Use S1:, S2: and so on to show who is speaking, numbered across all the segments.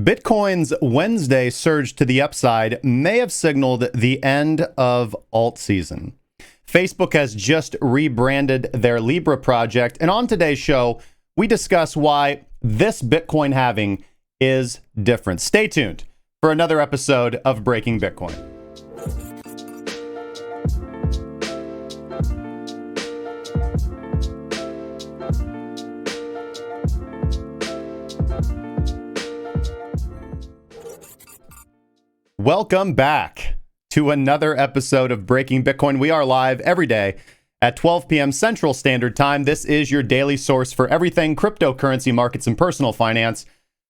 S1: Bitcoin's Wednesday surge to the upside may have signaled the end of alt season. Facebook has just rebranded their Libra project, and on today's show, we discuss why this Bitcoin halving is different. Stay tuned for another episode of Breaking Bitcoin. Welcome back to another episode of Breaking Bitcoin. We are live every day at 12 p.m. Central Standard Time. This is your daily source for everything cryptocurrency markets and personal finance.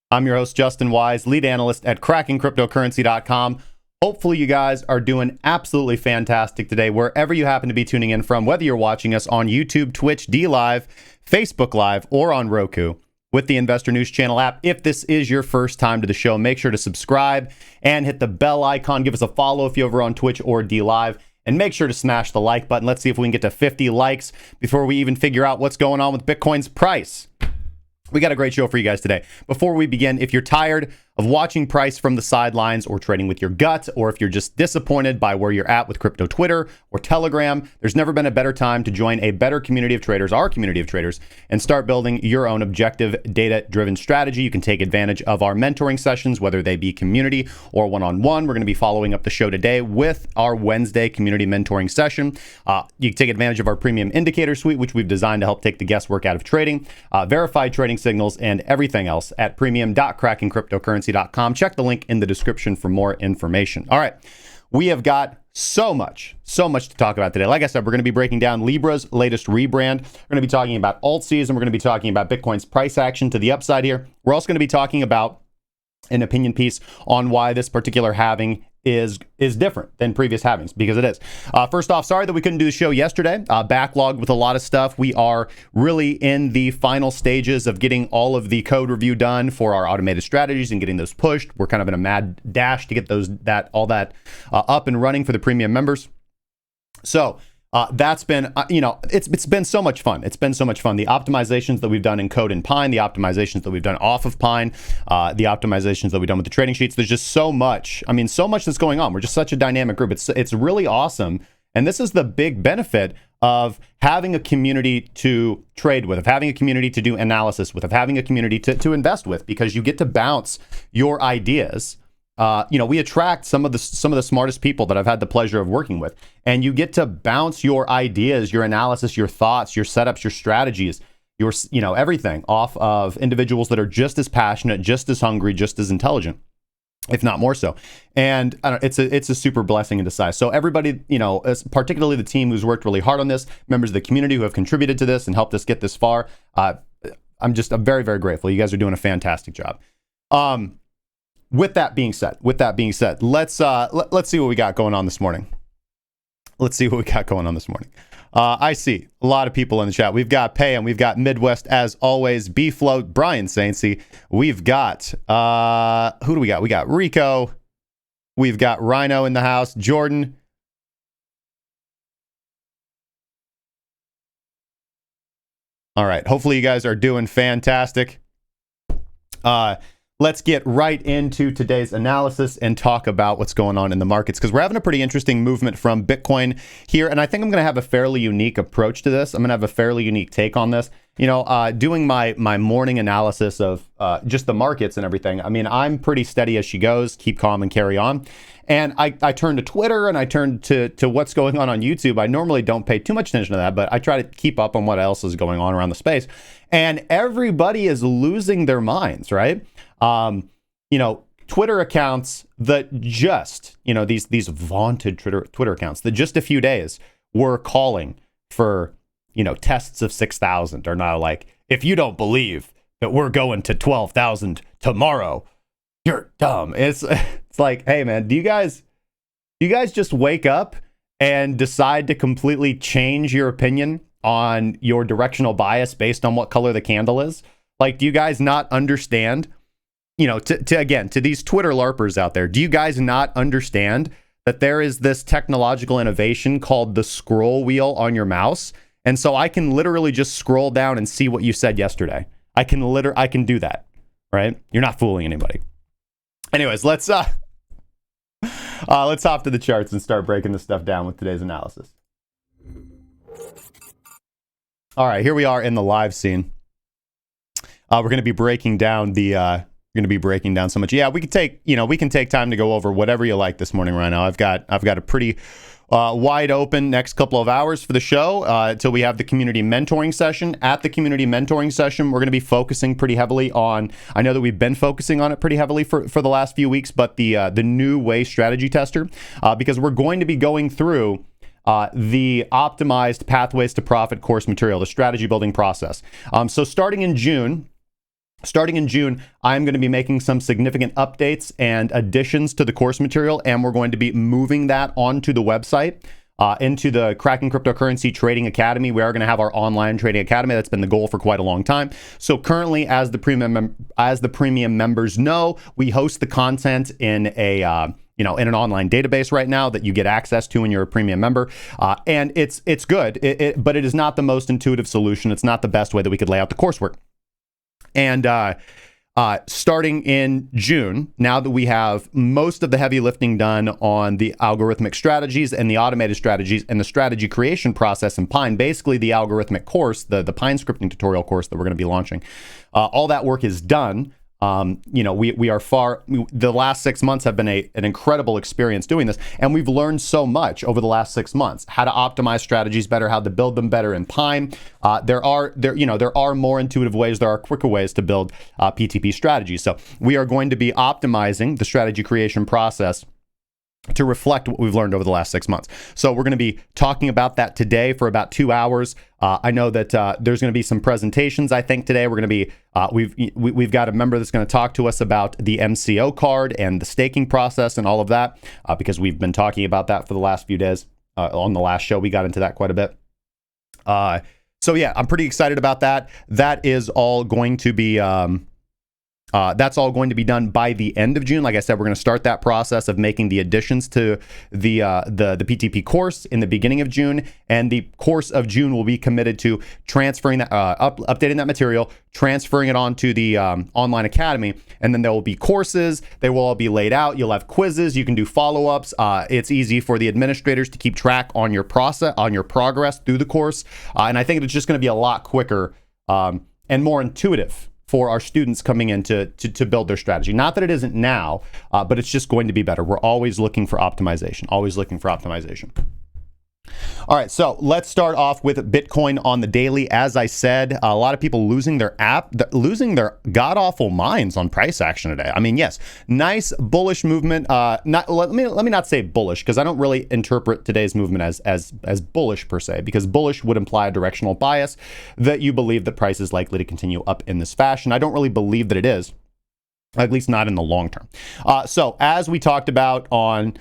S1: I'm your host, Justin Wise, lead analyst at CrackingCrypotcurrency.com. Hopefully you guys are doing absolutely fantastic today, wherever you happen to be tuning in from, whether you're watching us on YouTube, Twitch, DLive, Facebook Live, or on Roku with the Investor News Channel app. If this is your first time to the show, make sure to subscribe and hit the bell icon. Give us a follow if you're over on Twitch or DLive. And make sure to smash the like button. Let's see if we can get to 50 likes before we even figure out what's going on with Bitcoin's price. We got a great show for you guys today. Before we begin, if you're tired of watching price from the sidelines or trading with your gut, or if you're just disappointed by where you're at with crypto Twitter or Telegram, there's never been a better time to join a better community of traders, our community of traders, and start building your own objective, data-driven strategy. You can take advantage of our mentoring sessions, whether they be community or one-on-one. We're going to be following up the show today with our Wednesday community mentoring session. You can take advantage of our premium indicator suite, which we've designed to help take the guesswork out of trading, verified trading signals, and everything else at premium.crackingcryptocurrency.com. Check the link in the description for more information. All right, we have got so much to talk about today. Like I said, we're going to be breaking down Libra's latest rebrand. We're going to be talking about alt season. We're going to be talking about Bitcoin's price action to the upside here. We're also going to be talking about an opinion piece on why this particular halving is different than previous halvings, because it is. First off, sorry that we couldn't do the show yesterday. Backlogged with a lot of stuff. We are really in the final stages of getting all of the code review done for our automated strategies and getting those pushed. We're kind of in a mad dash to get all that up and running for the premium members. So that's been, it's been so much fun. It's been so much fun. The optimizations that we've done in Code and Pine, the optimizations that we've done off of Pine, the optimizations that we've done with the trading sheets. There's just so much. I mean, so much that's going on. We're just such a dynamic group. It's really awesome. And this is the big benefit of having a community to trade with, of having a community to do analysis with, of having a community to invest with, because you get to bounce your ideas. We attract some of the smartest people that I've had the pleasure of working with, and you get to bounce your ideas, your analysis, your thoughts, your setups, your strategies, your everything off of individuals that are just as passionate, just as hungry, just as intelligent, if not more so. And it's a super blessing in disguise. So everybody, particularly the team who's worked really hard on this, members of the community who have contributed to this and helped us get this far, I'm very, very grateful. You guys are doing a fantastic job. With that being said, let's see what we got going on this morning. I see a lot of people in the chat. We've got Pay, and we've got Midwest as always, B-Float, Brian Saintsy. We've got, who do we got? We got Rico. We've got Rhino in the house. Jordan. All right. Hopefully you guys are doing fantastic. Let's get right into today's analysis and talk about what's going on in the markets, because we're having a pretty interesting movement from Bitcoin here. And I think I'm going to have a fairly unique approach to this. I'm going to have a fairly unique take on this. Doing my morning analysis of just the markets and everything. I mean, I'm pretty steady as she goes, keep calm and carry on. And I turn to Twitter and I turn to what's going on YouTube. I normally don't pay too much attention to that, but I try to keep up on what else is going on around the space. And everybody is losing their minds, right? Twitter accounts that just, these vaunted Twitter accounts that just a few days were calling for, tests of 6,000 are now like, if you don't believe that we're going to 12,000 tomorrow, you're dumb. It's like, hey man, do you guys just wake up and decide to completely change your opinion on your directional bias based on what color the candle is? Like, do you guys not understand? To these Twitter LARPers out there, do you guys not understand that there is this technological innovation called the scroll wheel on your mouse? And so I can literally just scroll down and see what you said yesterday. I can do that, right? You're not fooling anybody. Anyways, let's hop to the charts and start breaking this stuff down with today's analysis. All right, here we are in the live scene. We're going to be breaking down so much. Yeah, we can take time to go over whatever you like this morning right now. I've got a pretty wide open next couple of hours for the show until we have the community mentoring session. At the community mentoring session, we're going to be focusing pretty heavily on, I know that we've been focusing on it pretty heavily for the last few weeks, but the new way strategy tester, because we're going to be going through the optimized pathways to profit course material, the strategy building process. So starting in June, I'm going to be making some significant updates and additions to the course material, and we're going to be moving that onto the website, into the Cracking Cryptocurrency Trading Academy. We are going to have our online trading academy. That's been the goal for quite a long time. So currently, as the premium members know, we host the content in a in an online database right now that you get access to when you're a premium member. And it's good, but it is not the most intuitive solution. It's not the best way that we could lay out the coursework. And starting in June, now that we have most of the heavy lifting done on the algorithmic strategies and the automated strategies and the strategy creation process in Pine, basically the algorithmic course, the Pine scripting tutorial course that we're going to be launching, all that work is done. We are the last 6 months have been an incredible experience doing this. And we've learned so much over the last 6 months, how to optimize strategies better, how to build them better in Pine. There are more intuitive ways. There are quicker ways to build PTP strategies. So we are going to be optimizing the strategy creation process to reflect what we've learned over the last 6 months. So we're going to be talking about that today for about 2 hours. I know that there's going to be some presentations. I think today we're going to be we've got a member that's going to talk to us about the MCO card and the staking process and all of that, because we've been talking about that for the last few days. On the last show, we got into that quite a bit. So yeah, I'm pretty excited about that. That is all going to be that's all going to be done by the end of June. Like I said, we're going to start that process of making the additions to the PTP course in the beginning of June, and the course of June will be committed to transferring that, updating that material, transferring it onto the online academy, and then there will be courses. They will all be laid out. You'll have quizzes. You can do follow-ups. It's easy for the administrators to keep track on your process, on your progress through the course, and I think it's just going to be a lot quicker and more intuitive for our students coming in to build their strategy. Not that it isn't now, but it's just going to be better. We're always looking for optimization, All right, so let's start off with Bitcoin on the daily. As I said, a lot of people losing their god-awful minds on price action today. I mean, yes, nice bullish movement. Let me not say bullish, because I don't really interpret today's movement as bullish per se, because bullish would imply a directional bias that you believe that price is likely to continue up in this fashion. I don't really believe that it is, at least not in the long term. So as we talked about on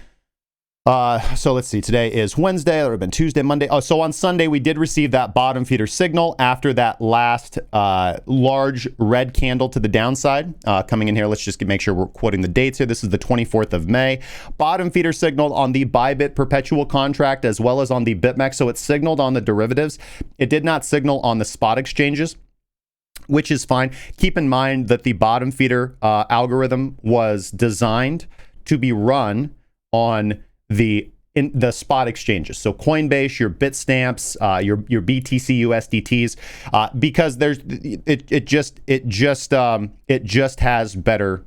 S1: so let's see, today is Wednesday, that would have been Tuesday, Monday. Oh, so on Sunday, we did receive that bottom feeder signal after that last large red candle to the downside coming in here. Let's just make sure we're quoting the dates here. This is the 24th of May. Bottom feeder signal on the ByBit perpetual contract as well as on the BitMEX. So it signaled on the derivatives. It did not signal on the spot exchanges, which is fine. Keep in mind that the bottom feeder algorithm was designed to be run on the spot exchanges, so Coinbase, your Bitstamps, your BTC USDTs, because it just has better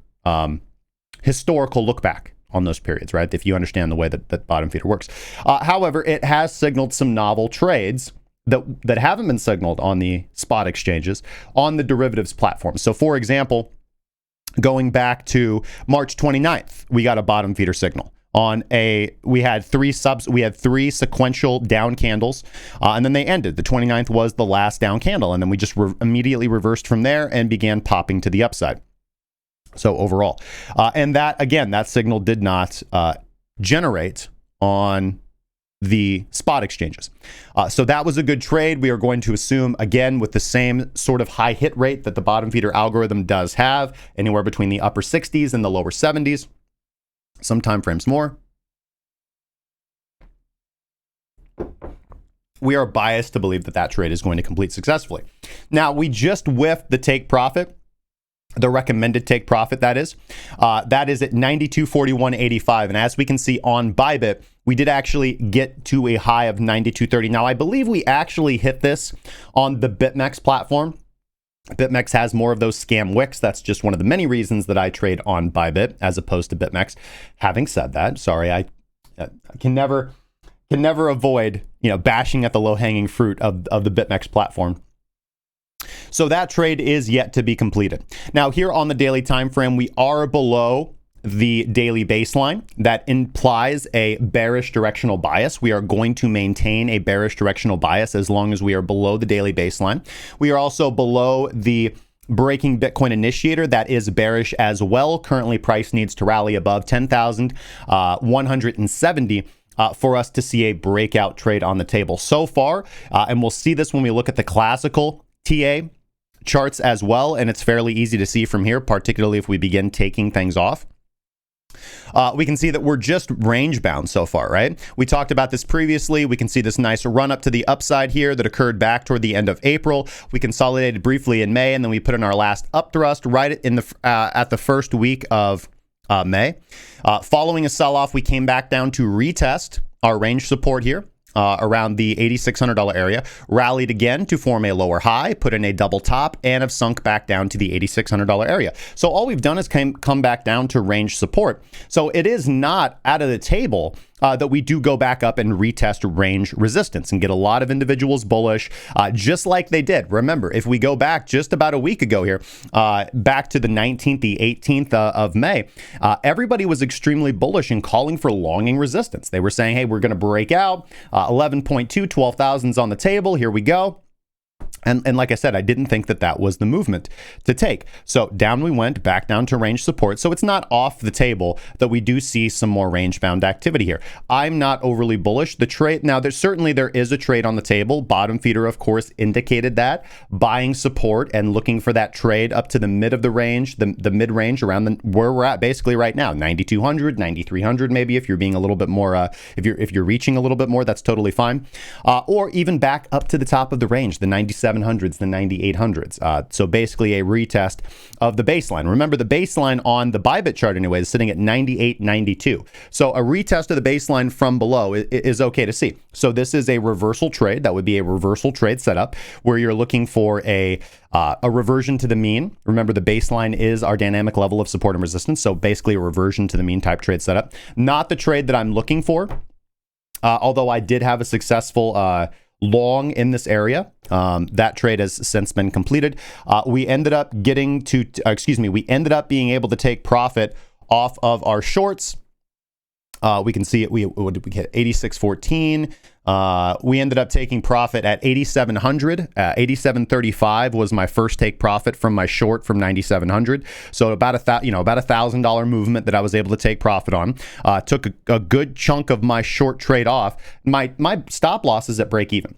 S1: historical look back on those periods, right? If you understand the way that bottom feeder works. However, it has signaled some novel trades that haven't been signaled on the spot exchanges on the derivatives platform. So, for example, going back to March 29th, we got a bottom feeder signal. We had three sequential down candles, and then they ended. The 29th was the last down candle, and then we just immediately reversed from there and began popping to the upside. So overall, and that signal did not generate on the spot exchanges. So that was a good trade. We are going to assume, again, with the same sort of high hit rate that the bottom feeder algorithm does have, anywhere between the upper 60s and the lower 70s. Some time frames more. We are biased to believe that trade is going to complete successfully. Now, we just whiffed the take profit the recommended take profit, that is at 92.41.85. And as we can see on ByBit, we did actually get to a high of 92.30. Now, I believe we actually hit this on the BitMEX platform. BitMEX has more of those scam wicks. That's just one of the many reasons that I trade on ByBit as opposed to BitMEX. Having said that, sorry, I can never avoid, bashing at the low-hanging fruit of the BitMEX platform. So that trade is yet to be completed. Now, here on the daily time frame, we are below the daily baseline. That implies a bearish directional bias. We are going to maintain a bearish directional bias as long as we are below the daily baseline. We are also below the breaking Bitcoin initiator. That is bearish as well. Currently, price needs to rally above 10,170 for us to see a breakout trade on the table so far. And we'll see this when we look at the classical TA charts as well. And it's fairly easy to see from here, particularly if we begin taking things off. We can see that we're just range bound so far, right? We talked about this previously. We can see this nice run up to the upside here that occurred back toward the end of April. We consolidated briefly in May, and then we put in our last up thrust right in the at the first week of May. Following a sell-off, we came back down to retest our range support here. Around the $8,600 area, rallied again to form a lower high, put in a double top, and have sunk back down to the $8,600 area. So all we've done is come back down to range support. So it is not out of the table that we do go back up and retest range resistance and get a lot of individuals bullish, just like they did. Remember, if we go back just about a week ago here, back to the 19th, the 18th of May, everybody was extremely bullish and calling for longing resistance. They were saying, hey, we're going to break out 11.2, 12,000's on the table. Here we go. And like I said, I didn't think that was the movement to take. So down we went, back down to range support. So it's not off the table that we do see some more range bound activity here. I'm not overly bullish. The trade, now there is a trade on the table. Bottom feeder, of course, indicated that. Buying support and looking for that trade up to the mid of the range, the mid range around where we're at basically right now, 9,200, 9,300 maybe, if you're being a little bit more, if you're reaching a little bit more, that's totally fine. Or even back up to the top of the range, the 9700s, the 9800s. So basically a retest of the baseline. Remember, the baseline on the ByBit chart anyway is sitting at 98.92. So a retest of the baseline from below is okay to see. So this is a reversal trade. That would be a reversal trade setup where you're looking for a reversion to the mean. Remember, the baseline is our dynamic level of support and resistance. So basically a reversion to the mean type trade setup. Not the trade that I'm looking for. Although I did have a successful long in this area. That trade has since been completed. We ended up we ended up being able to take profit off of our shorts. We can see it. We hit 86.14. We ended up taking profit at 8,700. 87.35 was my first take profit from my short from 9,700. So about $1,000 movement that I was able to take profit on. Took a good chunk of my short trade off. My stop loss is at break even.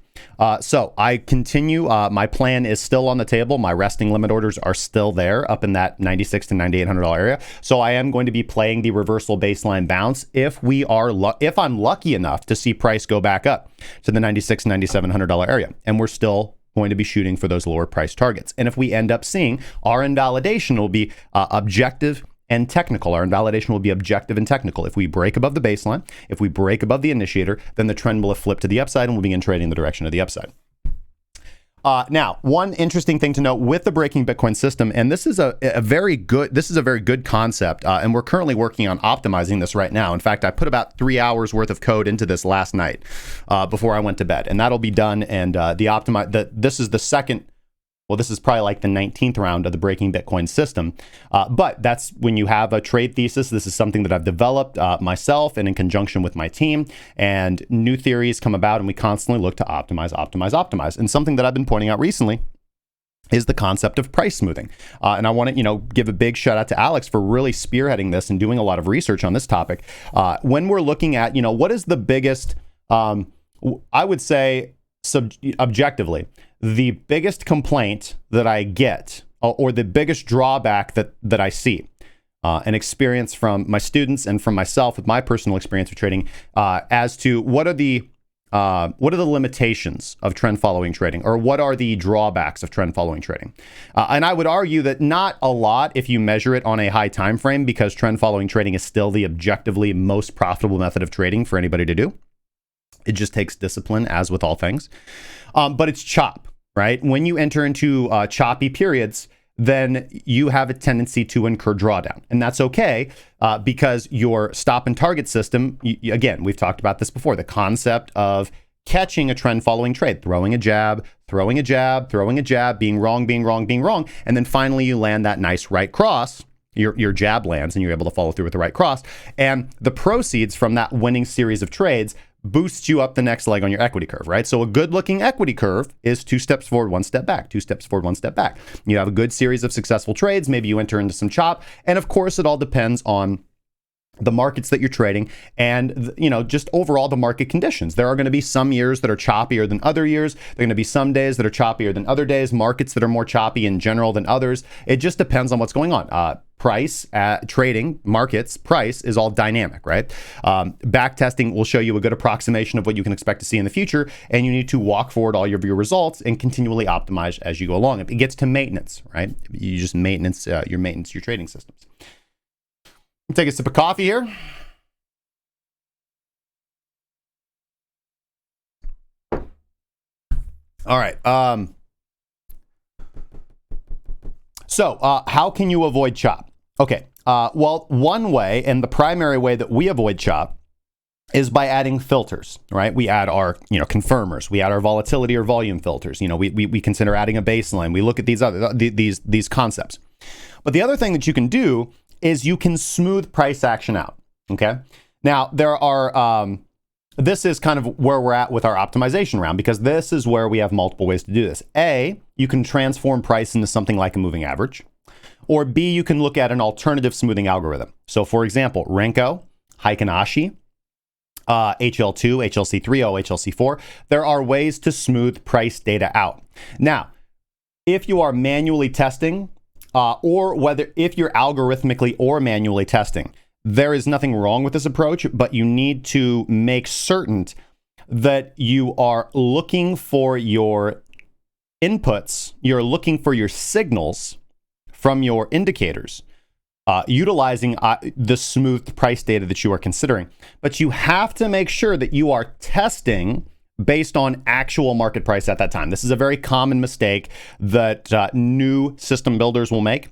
S1: So I continue. My plan is still on the table. My resting limit orders are still there up in that $9,600 to $9,800 area. So I am going to be playing the reversal baseline bounce if I'm lucky enough to see price go back up to the $9,600 and $9,700 area. And we're still going to be shooting for those lower price targets. And if we end up seeing, our invalidation will be objective and technical. Our invalidation will be objective and technical. If we break above the baseline, if we break above the initiator, then the trend will have flipped to the upside and we'll begin trading in the direction of the upside. Now, one interesting thing to note with the breaking Bitcoin system, and this is a very good concept, and we're currently working on optimizing this right now. In fact, I put about 3 hours worth of code into this last night before I went to bed, and that'll be done. And this is the second. Well, this is probably like the 19th round of the breaking Bitcoin system. But that's when you have a trade thesis. This is something that I've developed myself and in conjunction with my team. And new theories come about and we constantly look to optimize. And something that I've been pointing out recently is the concept of price smoothing. And I want to, give a big shout out to Alex for really spearheading this and doing a lot of research on this topic. When we're looking at, what is the biggest, I would say objectively, the biggest complaint that I get, or the biggest drawback that I see, an experience from my students and from myself with my personal experience with trading, as to what are the what are the limitations of trend following trading, or what are the drawbacks of trend following trading? And I would argue that not a lot if you measure it on a high time frame, because trend following trading is still the objectively most profitable method of trading for anybody to do. It just takes discipline, as with all things. But it's chop, right? When you enter into choppy periods, then you have a tendency to incur drawdown. And that's okay, because your stop and target system, again, we've talked about this before, the concept of catching a trend following trade, throwing a jab, throwing a jab, throwing a jab, being wrong, being wrong, being wrong. And then finally you land that nice right cross. Your jab lands and you're able to follow through with the right cross. And the proceeds from that winning series of trades boosts you up the next leg on your equity curve, right? So a good looking equity curve is 2 steps forward, 1 step back, 2 steps forward, 1 step back. You have a good series of successful trades. Maybe you enter into some chop. And of course, it all depends on the markets that you're trading and, just overall the market conditions. There are going to be some years that are choppier than other years. There are going to be some days that are choppier than other days, markets that are more choppy in general than others. It just depends on what's going on. Price, trading, markets, price is all dynamic, right? Back testing will show you a good approximation of what you can expect to see in the future, and you need to walk forward all of your results and continually optimize as you go along. It gets to maintenance, right? You just maintenance your trading systems. Take a sip of coffee here. All right. So how can you avoid chop? Okay. Well, one way, and the primary way that we avoid chop, is by adding filters, right? We add our, confirmers. We add our volatility or volume filters. We consider adding a baseline. We look at these concepts. But the other thing that you can do is you can smooth price action out, okay? Now, there are, this is kind of where we're at with our optimization round, because this is where we have multiple ways to do this. A, you can transform price into something like a moving average, or B, you can look at an alternative smoothing algorithm. So for example, Renko, Heikinashi, HL2, HLC3, HLC4, there are ways to smooth price data out. Now, if you are manually testing, or if you're algorithmically or manually testing, there is nothing wrong with this approach, but you need to make certain that you are looking for your inputs, you're looking for your signals from your indicators, utilizing the smooth price data that you are considering. But you have to make sure that you are testing based on actual market price at that time. This is a very common mistake that new system builders will make.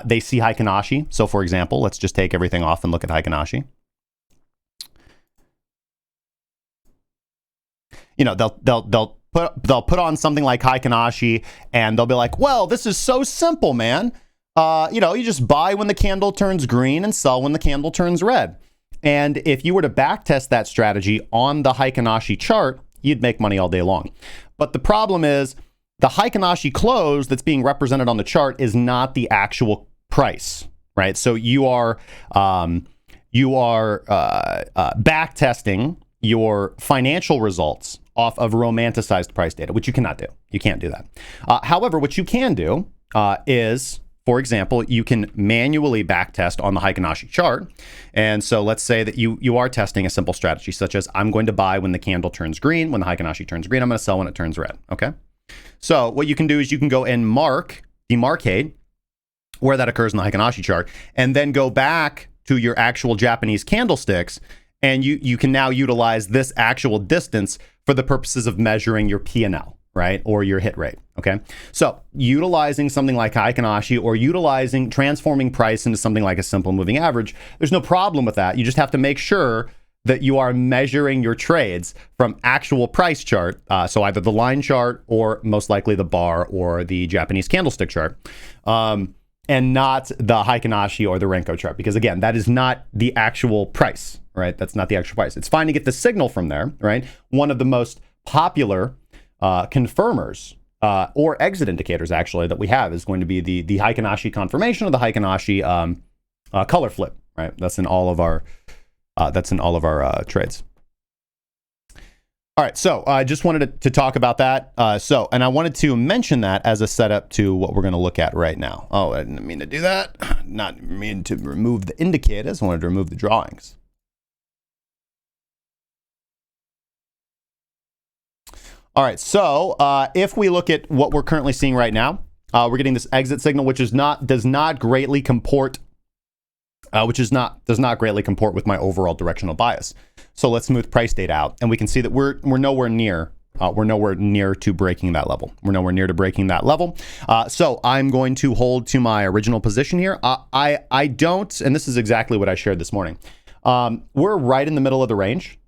S1: They see Heikinashi. So for example, let's just take everything off and look at Heikinashi. They'll put on something like Heikinashi and they'll be like, well, this is so simple, man. You just buy when the candle turns green and sell when the candle turns red. And if you were to backtest that strategy on the Heikinashi chart, you'd make money all day long. But the problem is the Heikinashi close that's being represented on the chart is not the actual price, right? So you are backtesting your financial results off of romanticized price data, which you cannot do. You can't do that. However, what you can do is, for example, you can manually backtest on the Heikinashi chart. And so let's say that you are testing a simple strategy, such as I'm going to buy when the candle turns green. When the Heikinashi turns green, I'm going to sell when it turns red. Okay. So what you can do is you can go and demarcate where that occurs in the Heikinashi chart, and then go back to your actual Japanese candlesticks. And you can now utilize this actual distance for the purposes of measuring your P&L, right? Or your hit rate, okay? So utilizing something like Heikinashi, or transforming price into something like a simple moving average, there's no problem with that. You just have to make sure that you are measuring your trades from actual price chart, so either the line chart or most likely the bar or the Japanese candlestick chart, and not the Heikinashi or the Renko chart, because again, that is not the actual price, right? That's not the actual price. It's fine to get the signal from there, right? One of the most popular confirmers or exit indicators actually that we have is going to be the Heikinashi confirmation or the Heikinashi color flip, right? That's in all of our trades. All right, so I just wanted to talk about that. And I wanted to mention that as a setup to what we're going to look at right now. Oh, I didn't mean to do that. Not mean to remove the indicators. I wanted to remove the drawings. All right, so if we look at what we're currently seeing right now, we're getting this exit signal, which does not greatly comport with my overall directional bias. So let's smooth price data out, and we can see that we're nowhere near to breaking that level. We're nowhere near to breaking that level. So I'm going to hold to my original position here. I don't, and this is exactly what I shared this morning. We're right in the middle of the range.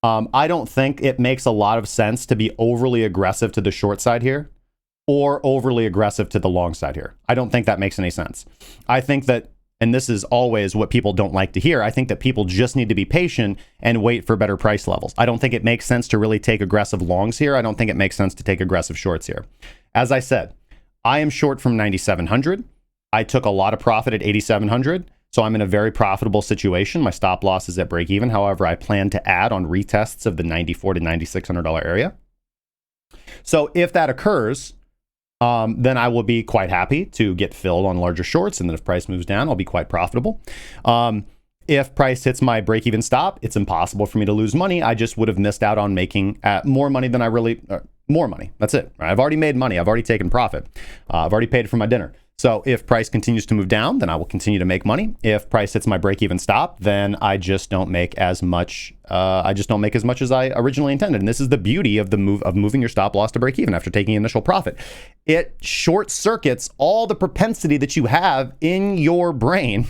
S1: I don't think it makes a lot of sense to be overly aggressive to the short side here or overly aggressive to the long side here. I don't think that makes any sense. I think that, and this is always what people don't like to hear, I think that people just need to be patient and wait for better price levels. I don't think it makes sense to really take aggressive longs here. I don't think it makes sense to take aggressive shorts here. As I said, I am short from 9,700. I took a lot of profit at 8,700. So I'm in a very profitable situation. My stop loss is at break even. However, I plan to add on retests of the $9,400 to $9,600 area. So if that occurs, then I will be quite happy to get filled on larger shorts. And then if price moves down, I'll be quite profitable. If price hits my break even stop, it's impossible for me to lose money. I just would have missed out on making more money than I really, more money. That's it. Right? I've already made money. I've already taken profit. I've already paid for my dinner. So if price continues to move down, then I will continue to make money. If price hits my break-even stop, then I just don't make as much. I just don't make as much as I originally intended. And this is the beauty of moving your stop loss to break-even after taking initial profit. It short circuits all the propensity that you have in your brain,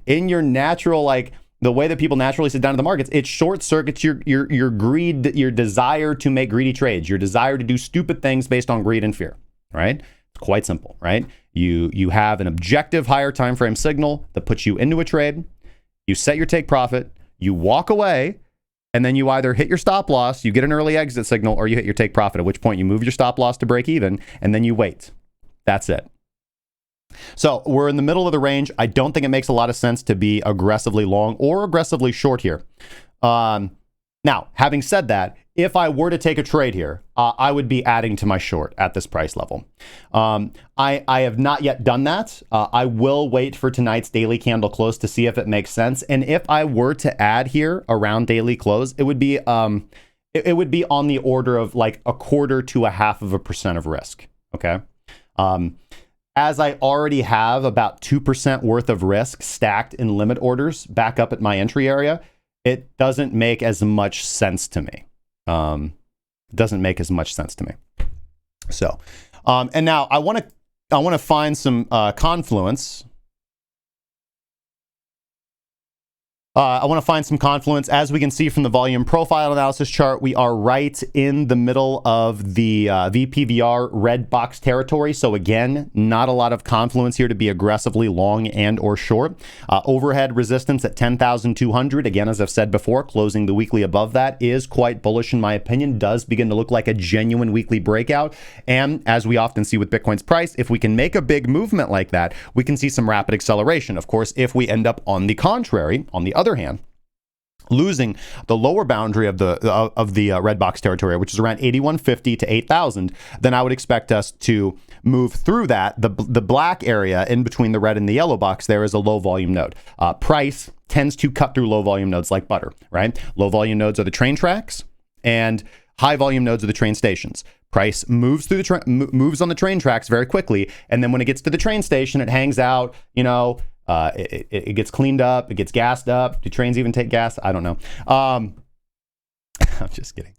S1: in your natural, like the way that people naturally sit down in the markets. It short circuits your greed, your desire to make greedy trades, your desire to do stupid things based on greed and fear. Right? It's quite simple, right? You have an objective higher time frame signal that puts you into a trade. You set your take profit, you walk away, and then you either hit your stop loss, you get an early exit signal, or you hit your take profit, at which point you move your stop loss to break even, and then you wait. That's it. So we're in the middle of the range. I don't think it makes a lot of sense to be aggressively long or aggressively short here. Now, having said that, if I were to take a trade here, I would be adding to my short at this price level. I have not yet done that. I will wait for tonight's daily candle close to see if it makes sense. And if I were to add here around daily close, it would be on the order of like 1/4 to 1/2% of risk. Okay. As I already have about 2% worth of risk stacked in limit orders back up at my entry area, it doesn't make as much sense to me. Doesn't make as much sense to me. So, and now I want to find some confluence. I want to find some confluence. As we can see from the volume profile analysis chart, we are right in the middle of the VPVR red box territory. So again, not a lot of confluence here to be aggressively long and or short. Overhead resistance at 10,200. Again, as I've said before, closing the weekly above that is quite bullish in my opinion. Does begin to look like a genuine weekly breakout. And as we often see with Bitcoin's price, if we can make a big movement like that, we can see some rapid acceleration. Of course, if we end up on the contrary, on the other hand, losing the lower boundary of the red box territory, which is around 8,150 to 8,000, then I would expect us to move through that. The black area in between the red and the yellow box there is a low volume node. Price tends to cut through low volume nodes like butter, right? Low volume nodes are the train tracks, and high volume nodes are the train stations. Price moves through moves on the train tracks very quickly, and then when it gets to the train station, it hangs out, it gets cleaned up, it gets gassed up. Do trains even take gas? I don't know. I'm just kidding.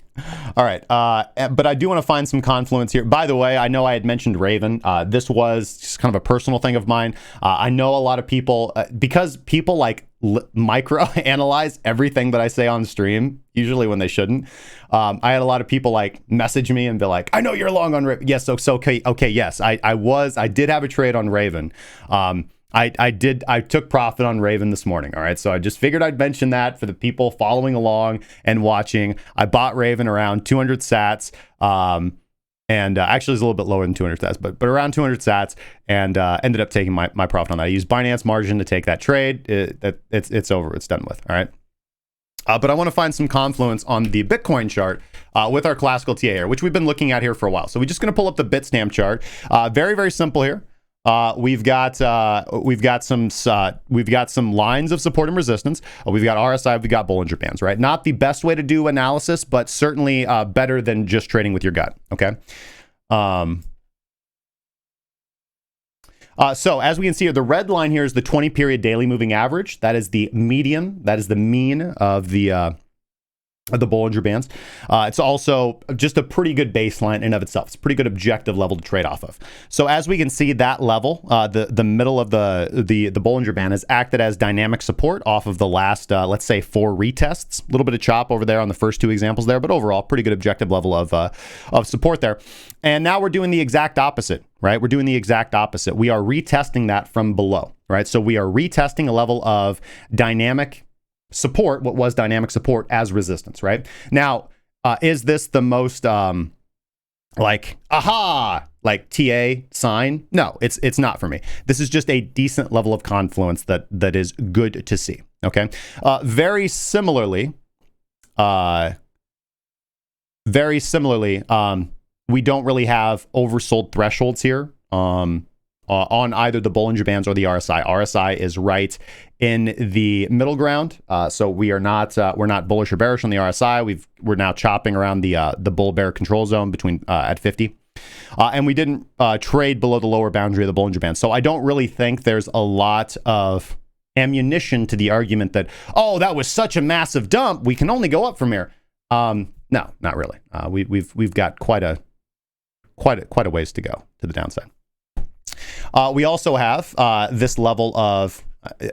S1: All right. But I do want to find some confluence here. By the way, I know I had mentioned Raven. This was just kind of a personal thing of mine. I know a lot of people, because people like micro analyze everything that I say on stream, usually when they shouldn't. I had a lot of people like message me and be like, I know you're long on Raven. Yes. So okay. Yes, I did have a trade on Raven. I took profit on Raven this morning. All right. So I just figured I'd mention that for the people following along and watching. I bought Raven around 200 sats. And actually it's a little bit lower than 200 sats, but around 200 sats, and ended up taking my profit on that. I used Binance margin to take that trade. It's over. It's done with. All right. But I want to find some confluence on the Bitcoin chart with our classical TA here, which we've been looking at here for a while. So we're just going to pull up the Bitstamp chart. Very, very simple here. We've got some lines of support and resistance. We've got RSI, we've got Bollinger Bands, right? Not the best way to do analysis, but certainly better than just trading with your gut. Okay. So as we can see here, the red line here is the 20-period daily moving average. That is the median. That is the mean of the Bollinger Bands. It's also just a pretty good baseline in and of itself. It's a pretty good objective level to trade off of. So as we can see, that level, the middle of the Bollinger Band, has acted as dynamic support off of the last, let's say, 4 retests. A little bit of chop over there on the first 2 examples there, but overall, pretty good objective level of support there. And now we're doing the exact opposite, right? We're doing the exact opposite. We are retesting that from below, right? So we are retesting a level of dynamic support, what was dynamic support, as resistance, right? Now, is this the most like TA sign? No, it's not for me. This is just a decent level of confluence that is good to see. Okay. Very similarly, we don't really have oversold thresholds here. On either the Bollinger Bands or the RSI. RSI is right in the middle ground, so we're not bullish or bearish on the RSI. We're now chopping around the bull bear control zone between at 50, and we didn't trade below the lower boundary of the Bollinger Band. So I don't really think there's a lot of ammunition to the argument that, oh, that was such a massive dump, we can only go up from here. No, not really. We've got quite a ways to go to the downside. We also have this level of,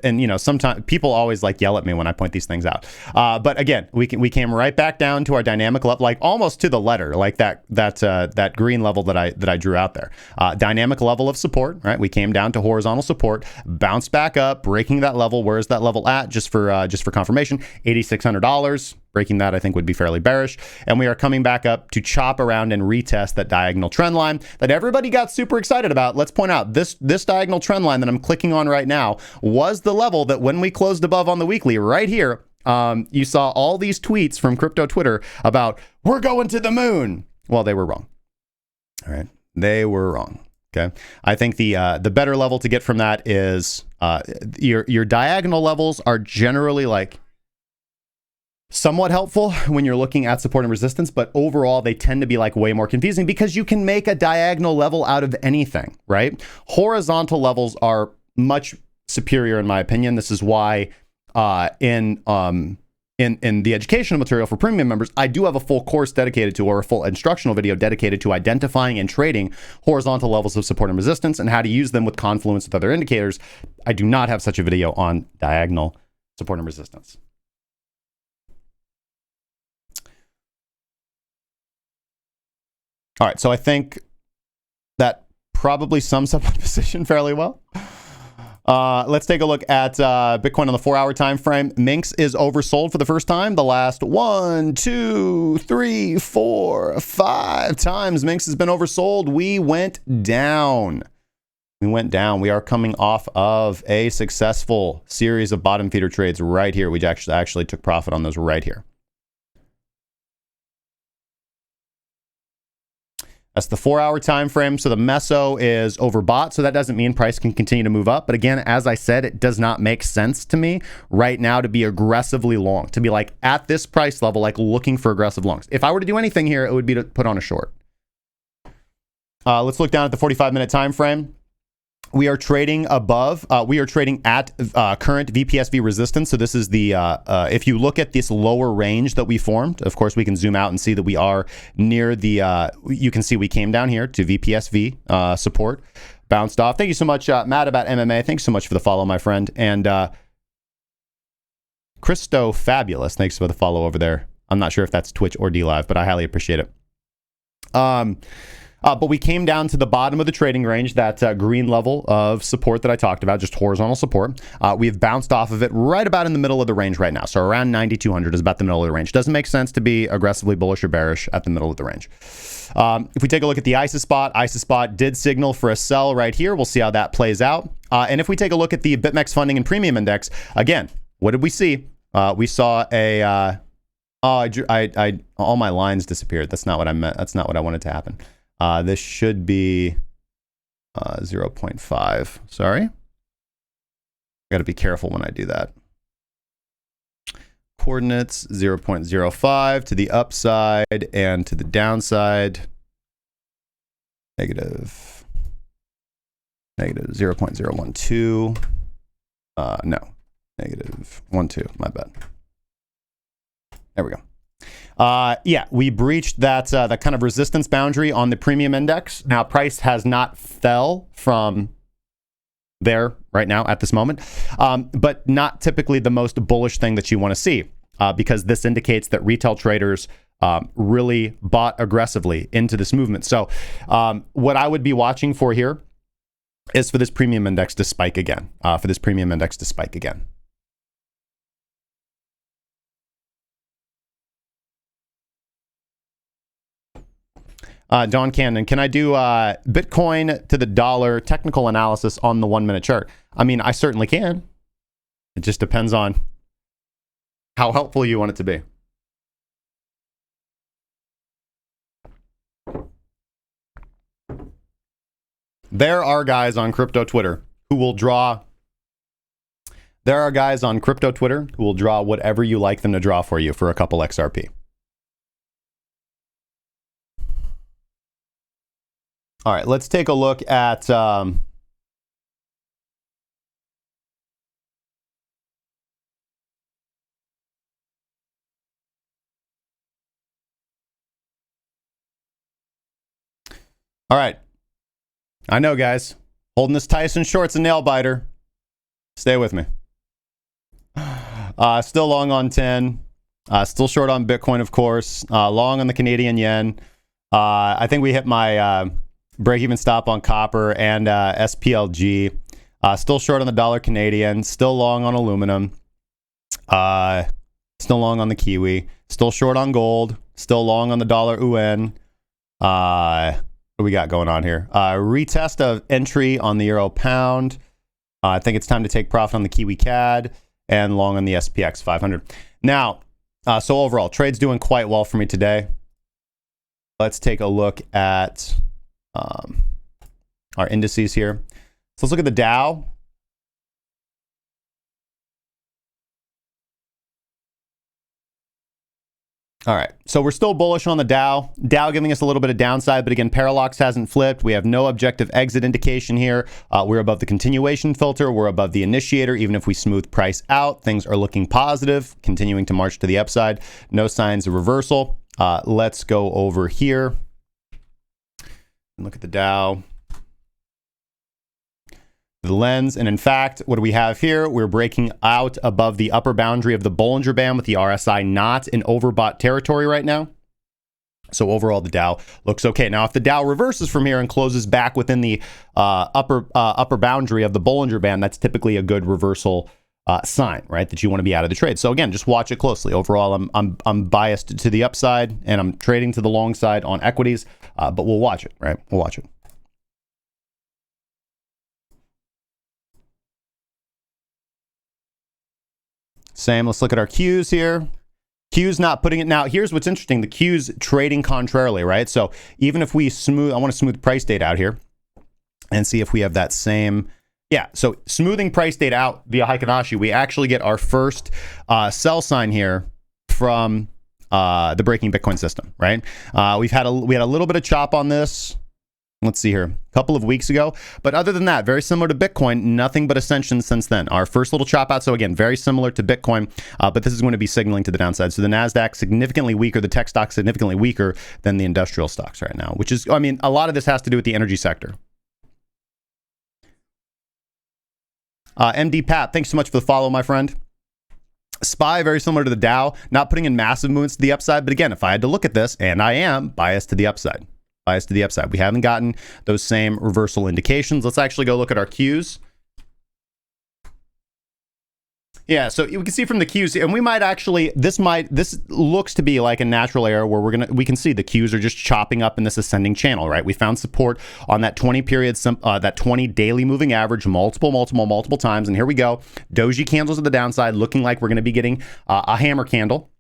S1: and you know, sometimes people always like yell at me when I point these things out. But again, we came right back down to our dynamic level, like almost to the letter, like that green level that I drew out there. Dynamic level of support, right? We came down to horizontal support, bounced back up, breaking that level. Where is that level at? Just for confirmation, $8,600. Breaking that, I think, would be fairly bearish. And we are coming back up to chop around and retest that diagonal trend line that everybody got super excited about. Let's point out this diagonal trend line that I'm clicking on right now was the level that when we closed above on the weekly right here, you saw all these tweets from crypto Twitter about, we're going to the moon. Well, they were wrong. All right. They were wrong. Okay. I think the better level to get from that is your diagonal levels are generally like somewhat helpful when you're looking at support and resistance, but overall they tend to be like way more confusing because you can make a diagonal level out of anything, right? Horizontal levels are much superior in my opinion. This is why in the educational material for premium members, I do have a full course dedicated to, or a full instructional video dedicated to identifying and trading horizontal levels of support and resistance and how to use them with confluence with other indicators. I do not have such a video on diagonal support and resistance. All right, so I think that probably sums up my position fairly well. Let's take a look at Bitcoin on the 4-hour time frame. Minx is oversold for the first time. The last 1, 2, 3, 4, 5 times Minx has been oversold. We went down. We are coming off of a successful series of bottom feeder trades right here. We actually took profit on those right here. That's the 4-hour time frame. So the meso is overbought. So that doesn't mean price can continue to move up. But again, as I said, it does not make sense to me right now to be aggressively long, to be like at this price level, like looking for aggressive longs. If I were to do anything here, it would be to put on a short. Let's look down at the 45-minute time frame. We are trading above, we are trading at current VPSV resistance. So this is the, if you look at this lower range that we formed, of course, we can zoom out and see that we are near the, you can see we came down here to VPSV support, bounced off. Thank you so much, Matt about MMA. Thanks so much for the follow, my friend. And Christo Fabulous, thanks for the follow over there. I'm not sure if that's Twitch or DLive, but I highly appreciate it. But we came down to the bottom of the trading range, that green level of support that I talked about, just horizontal support. We've bounced off of it right about in the middle of the range right now. So around 9,200 is about the middle of the range. Doesn't make sense to be aggressively bullish or bearish at the middle of the range. If we take a look at the ISA spot did signal for a sell right here. We'll see how that plays out. And if we take a look at the BitMEX funding and premium index, again, what did we see? We saw a, all my lines disappeared. That's not what I meant. That's not what I wanted to happen. This should be, 0.5. Sorry. I got to be careful when I do that. Coordinates 0.05 to the upside and to the downside. Negative 0.012. No, negative 12. My bad. There we go. Yeah, we breached that that kind of resistance boundary on the premium index. Now, price has not fell from there right now at this moment, but not typically the most bullish thing that you want to see, because this indicates that retail traders really bought aggressively into this movement. So what I would be watching for here is for this premium index to spike again, Don Cannon, can I do Bitcoin to the dollar technical analysis on the 1 minute chart? I mean, I certainly can. It just depends on how helpful you want it to be. There are guys on crypto Twitter who will draw. There are guys on crypto Twitter who will draw whatever you like them to draw for you for a couple XRP. All right, let's take a look at all right. I know, guys. Holding this Tyson short's a nail biter. Stay with me. Still long on 10. Still short on Bitcoin, of course. Long on the Canadian yen. I think we hit my break-even stop on copper and SPLG. Still short on the dollar Canadian. Still long on aluminum. Still long on the Kiwi. Still short on gold. Still long on the dollar UN. What do we got going on here? Retest of entry on the euro pound. I think it's time to take profit on the Kiwi CAD and long on the SPX 500. Now, so overall, trade's doing quite well for me today. Let's take a look at our indices here. So let's look at the Dow. All right, so we're still bullish on the Dow. Dow giving us a little bit of downside, but again, parallax hasn't flipped. We have no objective exit indication here. We're above the continuation filter. We're above the initiator. Even if we smooth price out, things are looking positive, continuing to march to the upside. No signs of reversal. Let's go over here and look at the Dow. The lens, and in fact, what do we have here? We're breaking out above the upper boundary of the Bollinger Band with the RSI not in overbought territory right now. So overall, the Dow looks okay. Now, if the Dow reverses from here and closes back within the upper boundary of the Bollinger Band, that's typically a good reversal sign, right? That you want to be out of the trade. So again, just watch it closely. Overall, I'm biased to the upside, and I'm trading to the long side on equities, but we'll watch it, right? We'll watch it. Same. Let's look at our Qs here. Q's not putting it. Now, here's what's interesting. The Q's trading contrarily, right? So even if we smooth, I want to smooth price date out here and see if we have that same. Yeah, so smoothing price date out via Heikin-Ashi, we actually get our first sell sign here from the breaking Bitcoin system, right? We had a little bit of chop on this. Let's see here, a couple of weeks ago. But other than that, very similar to Bitcoin, nothing but ascension since then. Our first little chop out, so again, very similar to Bitcoin, but this is going to be signaling to the downside. So the NASDAQ significantly weaker, the tech stocks significantly weaker than the industrial stocks right now, which is, I mean, a lot of this has to do with the energy sector. MD Pat, thanks so much for the follow, my friend. SPY, very similar to the Dow, not putting in massive movements to the upside. But again, if I had to look at this, and I am biased to the upside. Biased to the upside. We haven't gotten those same reversal indications. Let's actually go look at our Qs. Yeah, so we can see from the Qs, and we might actually, this looks to be like a natural error where we can see the Qs are just chopping up in this ascending channel, right? We found support on that 20 period, that 20 daily moving average multiple times, and here we go. Doji candles at the downside, looking like we're going to be getting a hammer candle.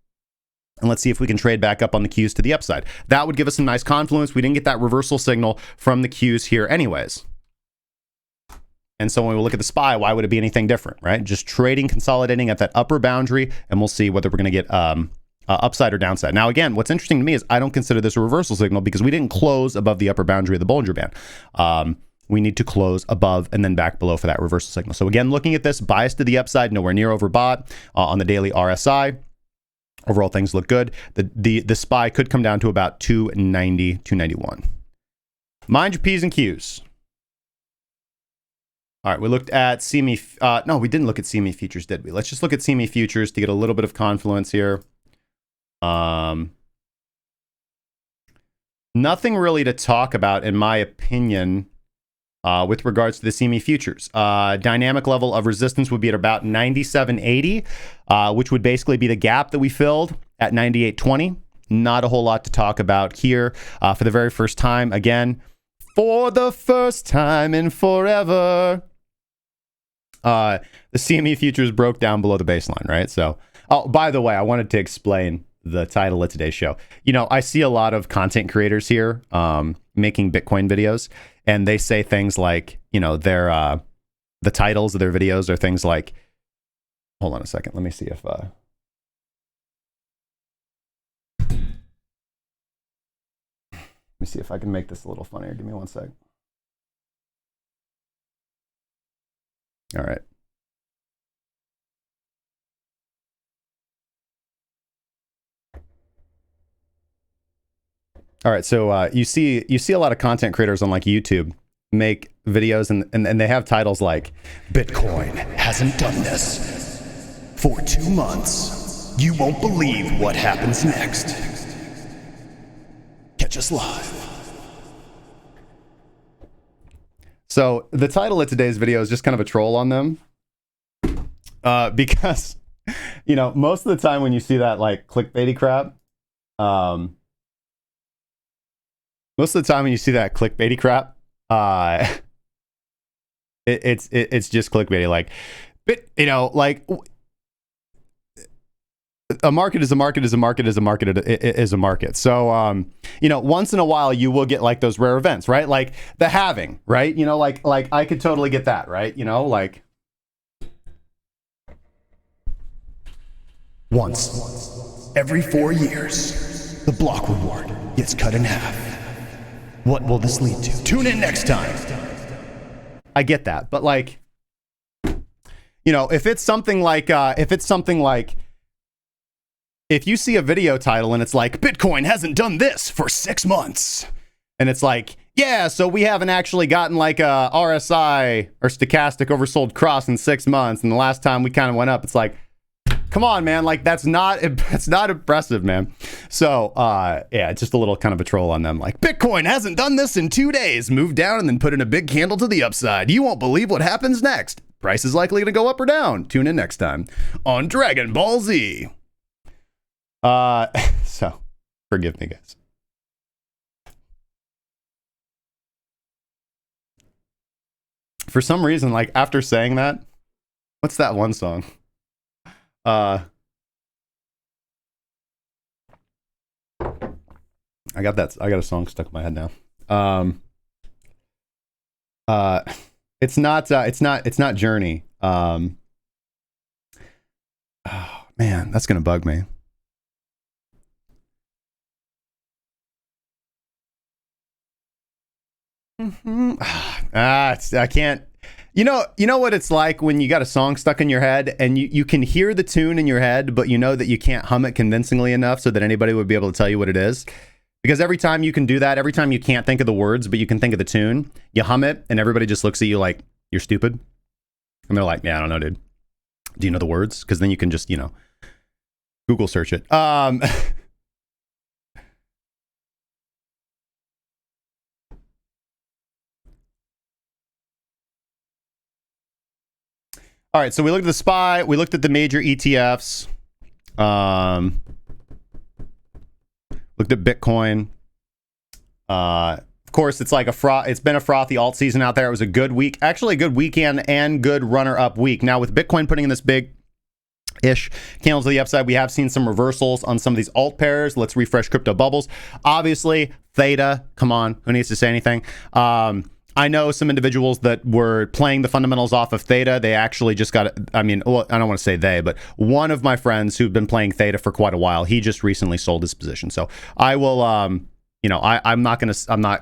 S1: And let's see if we can trade back up on the Qs to the upside. That would give us some nice confluence. We didn't get that reversal signal from the Qs here anyways. And so when we look at the SPY, why would it be anything different, right? Just trading, consolidating at that upper boundary, and we'll see whether we're going to get upside or downside. Now, again, what's interesting to me is I don't consider this a reversal signal because we didn't close above the upper boundary of the Bollinger Band. We need to close above and then back below for that reversal signal. So again, looking at this, bias to the upside, nowhere near overbought on the daily RSI. Overall, things look good. The SPY could come down to about 290, 291. Mind your P's and Q's. All right, we looked at CME. No, we didn't look at CME futures, did we? Let's just look at CME futures to get a little bit of confluence here. Nothing really to talk about, in my opinion, with regards to the CME futures. Dynamic level of resistance would be at about 97.80, which would basically be the gap that we filled at 98.20. Not a whole lot to talk about here. For the very first time, again, for the first time in forever, the CME futures broke down below the baseline, right? So, oh, by the way, I wanted to explain the title of today's show. You know, I see a lot of content creators here making Bitcoin videos, and they say things like, you know, their the titles of their videos are things like, hold on a second, let me see if I can make this a little funnier. Give me one sec. All right. All right, so you see a lot of content creators on like YouTube make videos and they have titles like "Bitcoin hasn't done this for 2 months. You won't believe what happens next. Catch us live." So the title of today's video is just kind of a troll on them, because, you know, most of the time when you see that like clickbaity crap, it's just clickbaity. Like, you know, like a market is a market is a market is a market is a market. So, you know, once in a while you will get like those rare events, right? Like the halving, right? You know, like I could totally get that, right? You know, like once every 4 years, the block reward gets cut in half. What will this lead to? Tune in next time. I get that, but like, you know, if it's something like, if you see a video title and it's like, Bitcoin hasn't done this for 6 months, and it's like, yeah, so we haven't actually gotten like a RSI or stochastic oversold cross in 6 months, and the last time we kind of went up, it's like, come on, man, like that's not impressive, man. So, yeah, just a little kind of a troll on them. Like, Bitcoin hasn't done this in 2 days. Moved down and then put in a big candle to the upside. You won't believe what happens next. Price is likely to go up or down. Tune in next time on Dragon Ball Z. So, forgive me, guys. For some reason, like after saying that, what's that one song? I got a song stuck in my head now. It's not Journey. Oh man, that's gonna bug me. I can't. You know what it's like when you got a song stuck in your head and you can hear the tune in your head, but you know that you can't hum it convincingly enough so that anybody would be able to tell you what it is. Because every time you can do that, every time you can't think of the words, but you can think of the tune, you hum it and everybody just looks at you like, you're stupid. And they're like, yeah, I don't know, dude. Do you know the words? Because then you can just, you know, Google search it. All right, so we looked at the SPY, we looked at the major ETFs, looked at Bitcoin. Of course, it's like it's been a frothy alt season out there. It was a good week, actually a good weekend and good runner-up week. Now with Bitcoin putting in this big-ish candles to the upside, we have seen some reversals on some of these alt pairs. Let's refresh crypto bubbles. Obviously, Theta, come on, who needs to say anything? I know some individuals that were playing the fundamentals off of Theta. They actually just got, I mean, well, I don't want to say they, but one of my friends who've been playing Theta for quite a while, he just recently sold his position. So I will, you know, I'm not,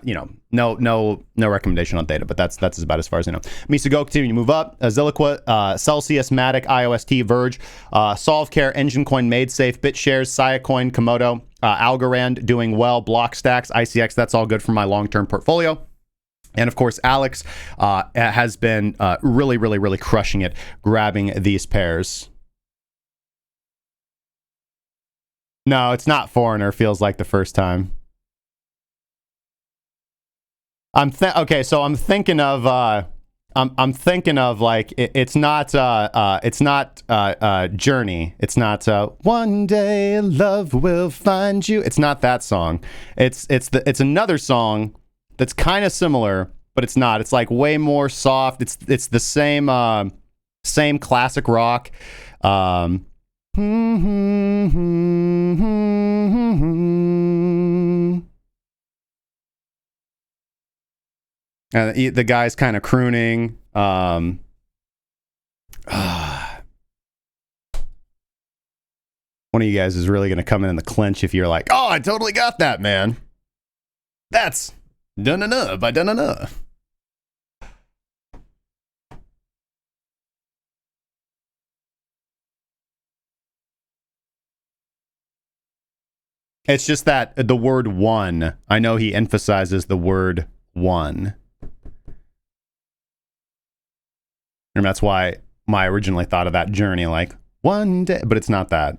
S1: you know, no recommendation on Theta, but that's about as far as I know. Misago continue to move up. Zilliqua, Celsius, Matic, IOST, Verge, SolveCare, Engine Coin, MadeSafe, BitShares, Siacoin, Komodo, Algorand doing well, Blockstacks, ICX, that's all good for my long-term portfolio. And of course, Alex has been really crushing it, grabbing these pairs. No, it's not Foreigner, feels like the first time. Okay, so I'm thinking of I'm thinking of like it's not Journey. It's not One Day Love Will Find You. It's not that song. It's another song that's kind of similar, but it's not. It's like way more soft. It's the same classic rock. The guy's kind of crooning. One of you guys is really going to come in the clinch if you're like, oh, I totally got that, man. That's da-na-na by da-na-na. It's just that the word one, I know he emphasizes the word one. And that's why I originally thought of that Journey, like one day, but it's not that.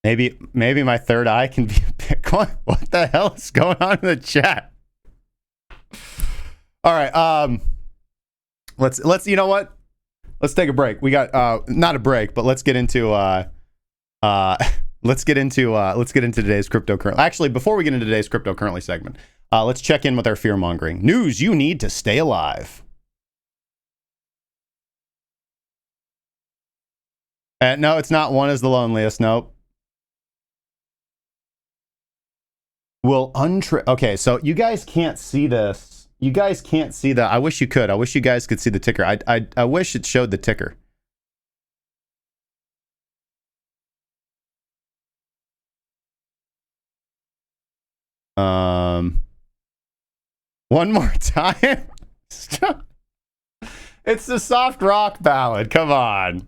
S1: Maybe my third eye can be Bitcoin. What the hell is going on in the chat? All right, let's you know what? Let's take a break. We got not a break, but let's get into let's get into today's cryptocurrency. Actually, before we get into today's cryptocurrency segment, let's check in with our fear mongering news you need to stay alive. No, it's not One is the Loneliest. Nope. Okay, so you guys can't see this. You guys can't see that. I wish you could. I wish you guys could see the ticker. I wish it showed the ticker. One more time. It's the soft rock ballad. Come on.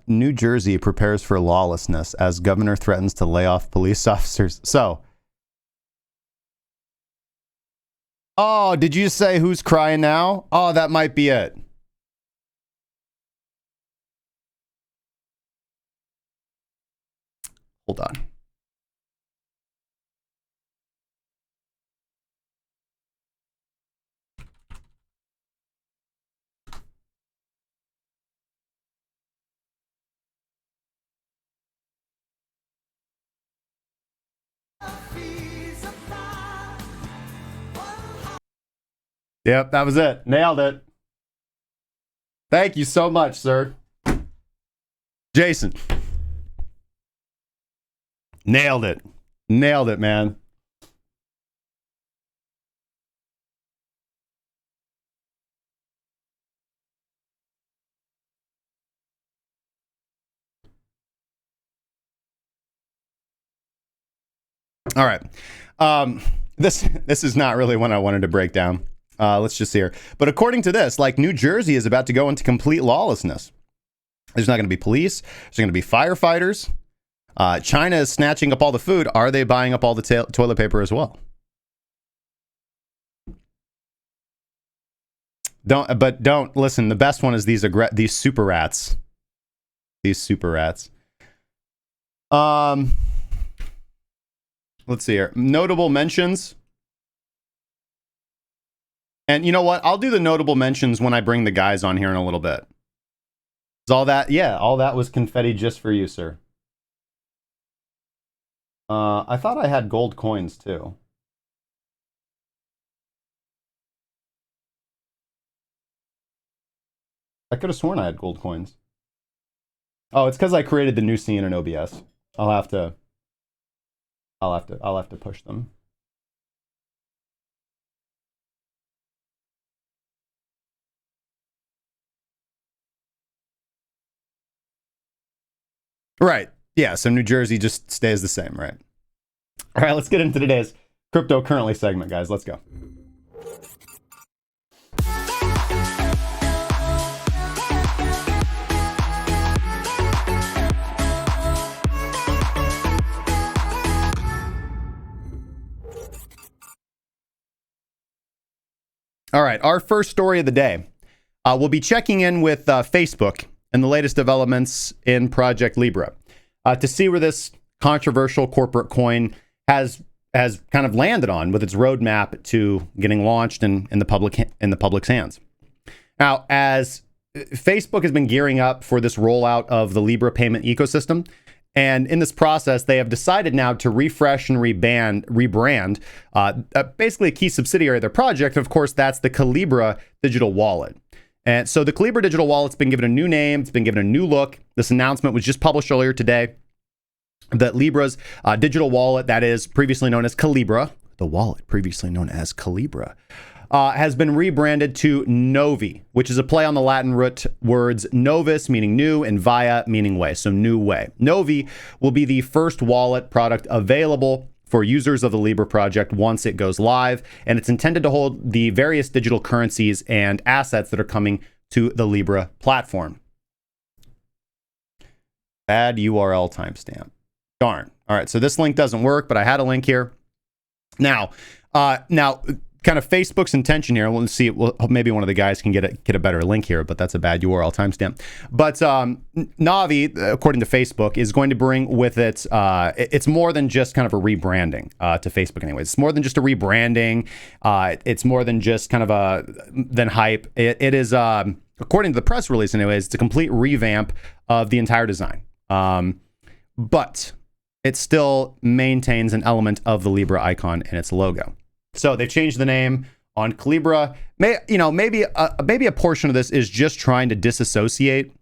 S1: New Jersey prepares for lawlessness as governor threatens to lay off police officers. So, oh, did you say who's crying now? Oh, that might be it. Hold on. Yep, that was it. Nailed it. Thank you so much, sir. Jason. Nailed it. Nailed it, man. All right. This is not really one I wanted to break down. Let's just see here. But according to this, like New Jersey is about to go into complete lawlessness. There's not going to be police. There's going to be firefighters. China is snatching up all the food. Are they buying up all the toilet paper as well? Don't listen. The best one is these super rats. These super rats. Let's see here. Notable mentions. And you know what? I'll do the notable mentions when I bring the guys on here in a little bit. Is all that? Yeah, all that was confetti just for you, sir. I thought I had gold coins too. I could have sworn I had gold coins. Oh, it's because I created the new scene in OBS. I'll have to push them. Right. Yeah, so New Jersey just stays the same, right? All right, let's get into today's cryptocurrency segment, guys. Let's go. All right, our first story of the day. We'll be checking in with Facebook and the latest developments in Project Libra to see where this controversial corporate coin has kind of landed on with its roadmap to getting launched in the public's hands. Now, as Facebook has been gearing up for this rollout of the Libra payment ecosystem, and in this process, they have decided now to refresh and rebrand basically a key subsidiary of their project. And of course, that's the Calibra digital wallet. And so the Calibra digital wallet's been given a new name. It's been given a new look. This announcement was just published earlier today that Libra's digital wallet, that is previously known as Calibra, the wallet previously known as Calibra, has been rebranded to Novi, which is a play on the Latin root words novus, meaning new, and via, meaning way, so new way. Novi will be the first wallet product available for users of the Libra project once it goes live, and it's intended to hold the various digital currencies and assets that are coming to the Libra platform. Bad URL timestamp. Darn. All right, so this link doesn't work, but I had a link here. Now, kind of Facebook's intention here. We'll see. Well, maybe one of the guys can get a better link here, but that's a bad URL timestamp. But Novi, according to Facebook, is going to bring with it. It's more than just kind of a rebranding to Facebook. Anyways, it's more than just a rebranding. It's more than just kind of than hype. It is, according to the press release, anyways, it's a complete revamp of the entire design. But it still maintains an element of the Libra icon in its logo. So they've changed the name on Calibra. Maybe a portion of this is just trying to disassociate.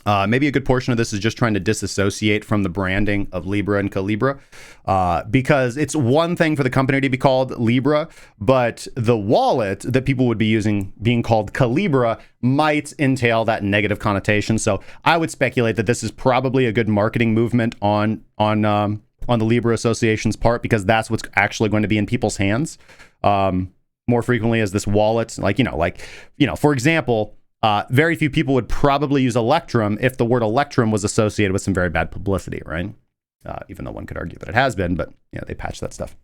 S1: Maybe a good portion of this is just trying to disassociate from the branding of Libra and Calibra, because it's one thing for the company to be called Libra, but the wallet that people would be using being called Calibra might entail that negative connotation. So I would speculate that this is probably a good marketing movement on the Libra Association's part, because that's what's actually going to be in people's hands more frequently as this wallet. For example, very few people would probably use Electrum if the word Electrum was associated with some very bad publicity, right? Even though one could argue that it has been, but they patched that stuff.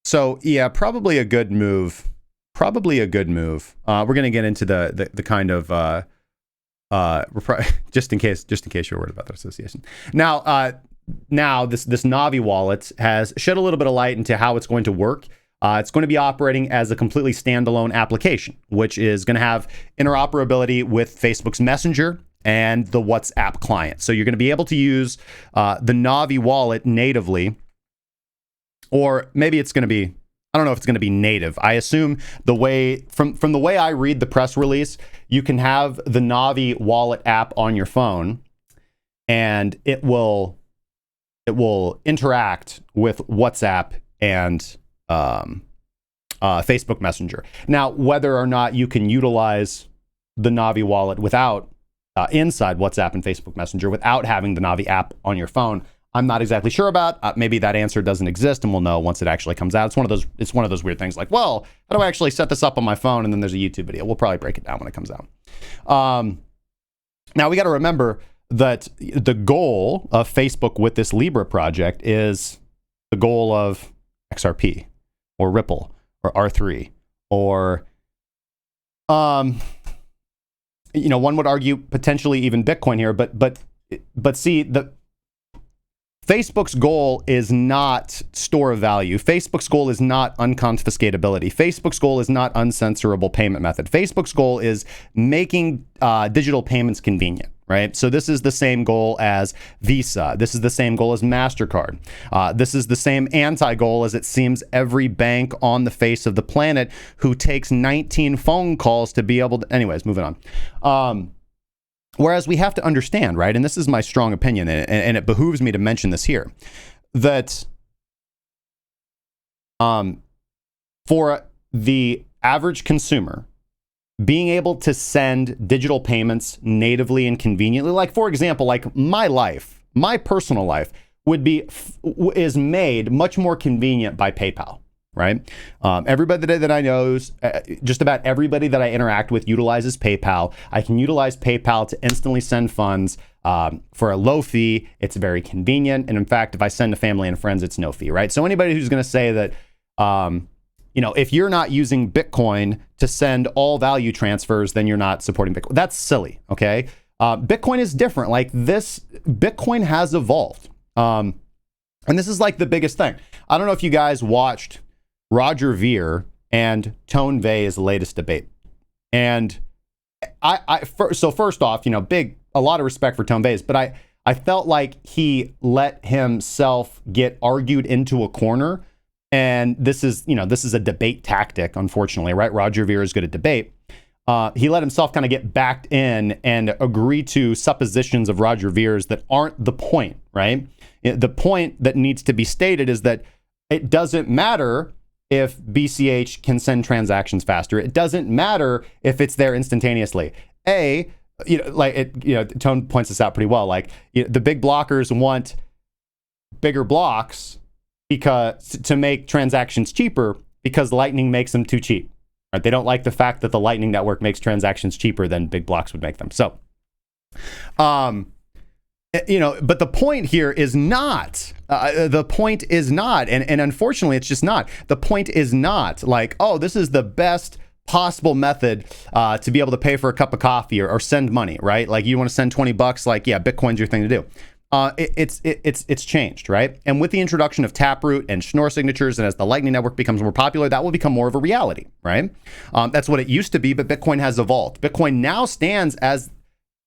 S1: So yeah, probably a good move. We're going to get into the kind of just in case you're worried about that association. Now this Novi wallet has shed a little bit of light into how it's going to work. It's going to be operating as a completely standalone application, which is going to have interoperability with Facebook's Messenger and the WhatsApp client. So you're going to be able to use the Novi wallet natively, or maybe it's going to be, I don't know if it's going to be native. I assume the way from the way I read the press release, you can have the Novi wallet app on your phone, and it will interact with WhatsApp and Facebook Messenger. Now, whether or not you can utilize the Novi wallet without inside WhatsApp and Facebook Messenger without having the Novi app on your phone, I'm not exactly sure about. Maybe that answer doesn't exist, and we'll know once it actually comes out. It's one of those weird things like, well, how do I actually set this up on my phone? And then there's a YouTube video. We'll probably break it down when it comes out. Now we got to remember that the goal of Facebook with this Libra project is the goal of XRP or Ripple or R3 or one would argue potentially even Bitcoin here, but see, the Facebook's goal is not store of value. Facebook's goal is not unconfiscatability. Facebook's goal is not uncensorable payment method. Facebook's goal is making digital payments convenient, right? So this is the same goal as Visa. This is the same goal as MasterCard. This is the same anti-goal as it seems every bank on the face of the planet who takes 19 phone calls to be able to... Anyways, moving on. Whereas we have to understand, right? And this is my strong opinion, and it behooves me to mention this here, that for the average consumer, being able to send digital payments natively and conveniently, like for example, like my life, my personal life is made much more convenient by PayPal, right? Everybody that I know, just about everybody that I interact with utilizes PayPal. I can utilize PayPal to instantly send funds for a low fee. It's very convenient. And in fact, if I send to family and friends, it's no fee, right? So anybody who's going to say that, if you're not using Bitcoin to send all value transfers, then you're not supporting Bitcoin. That's silly, okay? Bitcoin is different. Like this, Bitcoin has evolved. And this is like the biggest thing. I don't know if you guys watched Roger Ver and Tone Vays' latest debate. And so first off, a lot of respect for Tone Vays, but I felt like he let himself get argued into a corner. And this is a debate tactic, unfortunately, right? Roger Ver is good at debate. He let himself kind of get backed in and agree to suppositions of Roger Ver's that aren't the point, right? The point that needs to be stated is that it doesn't matter if BCH can send transactions faster. It doesn't matter if it's there instantaneously. Tone points this out pretty well. Like, the big blockers want bigger blocks because to make transactions cheaper because Lightning makes them too cheap. Right? They don't like the fact that the Lightning Network makes transactions cheaper than big blocks would make them. So, but the point here is not, and unfortunately it's just not, the point is not like, oh, this is the best possible method to be able to pay for a cup of coffee or send money, right? Like you want to send $20, like, yeah, Bitcoin's your thing to do. It's changed, right? And with the introduction of Taproot and Schnorr signatures, and as the Lightning Network becomes more popular, that will become more of a reality, right? That's what it used to be, but Bitcoin has evolved. Bitcoin now stands as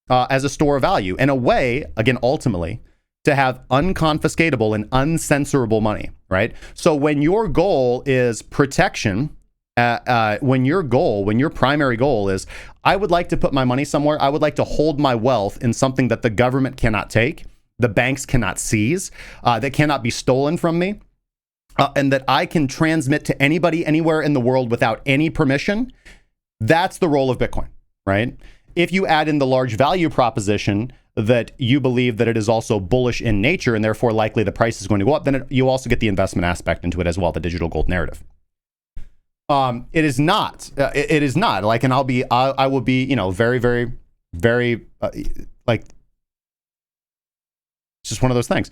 S1: a store of value, in a way, again, ultimately, to have unconfiscatable and uncensorable money, right? So when your goal is protection, when your primary goal is, I would like to put my money somewhere, I would like to hold my wealth in something that the government cannot take, the banks cannot seize, that cannot be stolen from me, and that I can transmit to anybody anywhere in the world without any permission, that's the role of Bitcoin, right? If you add in the large value proposition that you believe that it is also bullish in nature and therefore likely the price is going to go up, then you also get the investment aspect into it as well, the digital gold narrative. It is not. It is not. Like, and I will be, very, very, very, like, it's just one of those things.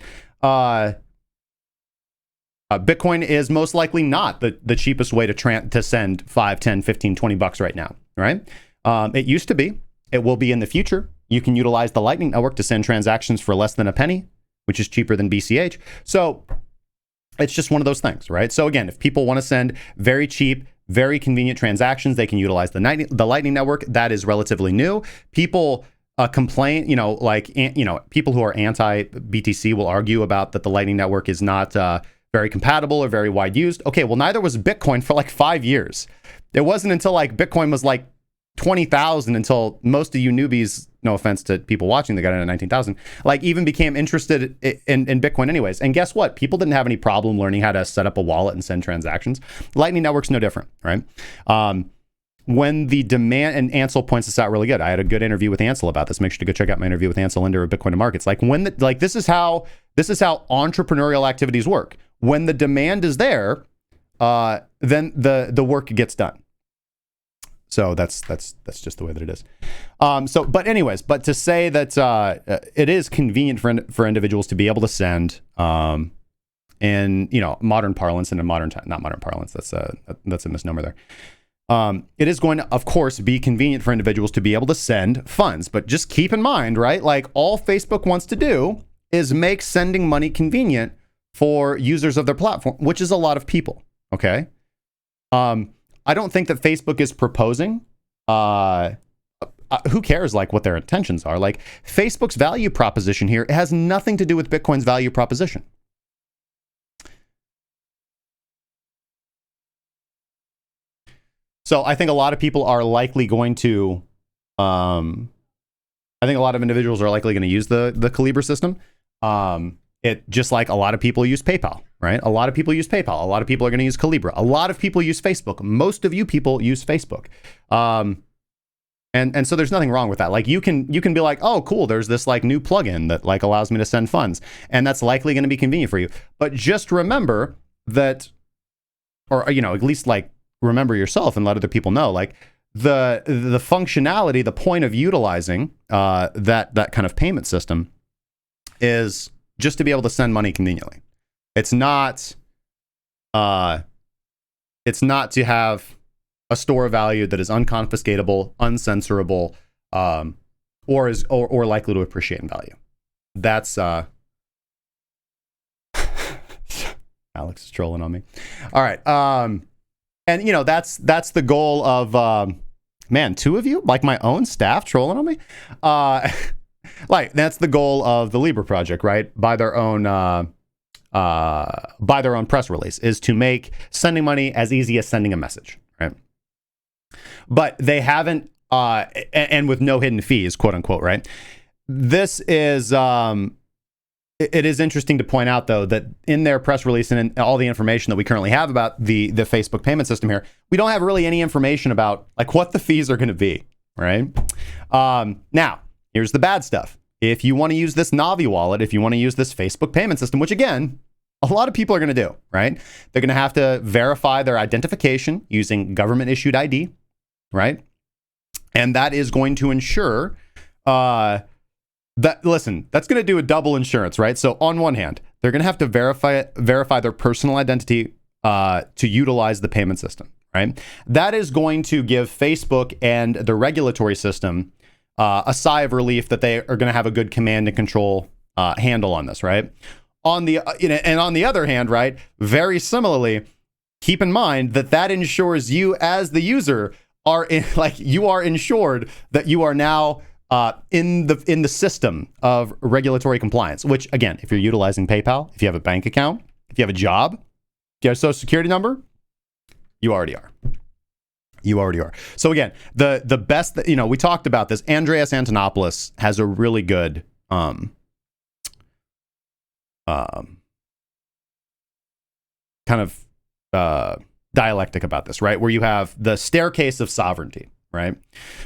S1: Bitcoin is most likely not the cheapest way to send 5, 10, 15, $20 right now, right? It used to be. It will be in the future. You can utilize the Lightning Network to send transactions for less than a penny, which is cheaper than BCH. So it's just one of those things, right? So again, if people want to send very cheap, very convenient transactions, they can utilize the Lightning Network. That is relatively new. People complain, people who are anti-BTC will argue about that the Lightning Network is not very compatible or very wide used. Okay, well, neither was Bitcoin for like 5 years. It wasn't until like Bitcoin was like 20,000 until most of you newbies, no offense to people watching that got in at 19,000, like even became interested in Bitcoin anyways. And guess what? People didn't have any problem learning how to set up a wallet and send transactions. Lightning Network's no different, right? When the demand, and Ansel points this out really good. I had a good interview with Ansel about this. Make sure to go check out my interview with Ansel Linder of Bitcoin and Markets. Like this is how entrepreneurial activities work. When the demand is there, then the work gets done. So that's just the way that it is. But anyways, to say that it is convenient for individuals to be able to send in modern parlance and in not modern parlance. That's a misnomer there. It is going to, of course, be convenient for individuals to be able to send funds, but just keep in mind, right? Like all Facebook wants to do is make sending money convenient for users of their platform, which is a lot of people. Okay. I don't think that Facebook is proposing. I who cares like what their intentions are? Like Facebook's value proposition here, it has nothing to do with Bitcoin's value proposition. So I think a lot of people are likely going to, I think a lot of individuals are likely going to use the Calibra system. It just like a lot of people use PayPal, right? A lot of people use PayPal. A lot of people are going to use Calibra. A lot of people use Facebook. Most of you people use Facebook. And so there's nothing wrong with that. Like you can be like, oh, cool, there's this like new plugin that like allows me to send funds. And that's likely going to be convenient for you. But just remember that, or, you know, at least like remember yourself and let other people know, like the functionality, the point of utilizing that kind of payment system is just to be able to send money conveniently. It's not to have a store of value that is unconfiscatable, uncensorable, or likely to appreciate in value. That's Alex is trolling on me. All right. And you know, that's the goal of man, two of you, like my own staff trolling on me. Like that's the goal of the Libra project, right? By their own press release, is to make sending money as easy as sending a message, right? But they haven't, and with no hidden fees, quote unquote, right? This is, it is interesting to point out though, that in their press release and in all the information that we currently have about the Facebook payment system here, we don't have really any information about like what the fees are going to be, right? Now, here's the bad stuff. If you want to use this Novi wallet, if you want to use this Facebook payment system, which again, a lot of people are going to do, right? They're going to have to verify their identification using government issued ID, right? And that is going to ensure that, listen, that's going to do a double insurance, right? So on one hand, they're going to have to verify their personal identity to utilize the payment system, right? That is going to give Facebook and the regulatory system a sigh of relief that they are going to have a good command and control handle on this, right? On the and on the other hand, right, very similarly, keep in mind that ensures you as the user are you are insured that you are now in the system of regulatory compliance. Which again, if you're utilizing PayPal, if you have a bank account, if you have a job, if you have a social security number, you already are. You already are. So again, the best that, you know, we talked about this. Andreas Antonopoulos has a really good kind of dialectic about this, right? Where you have the staircase of sovereignty, right?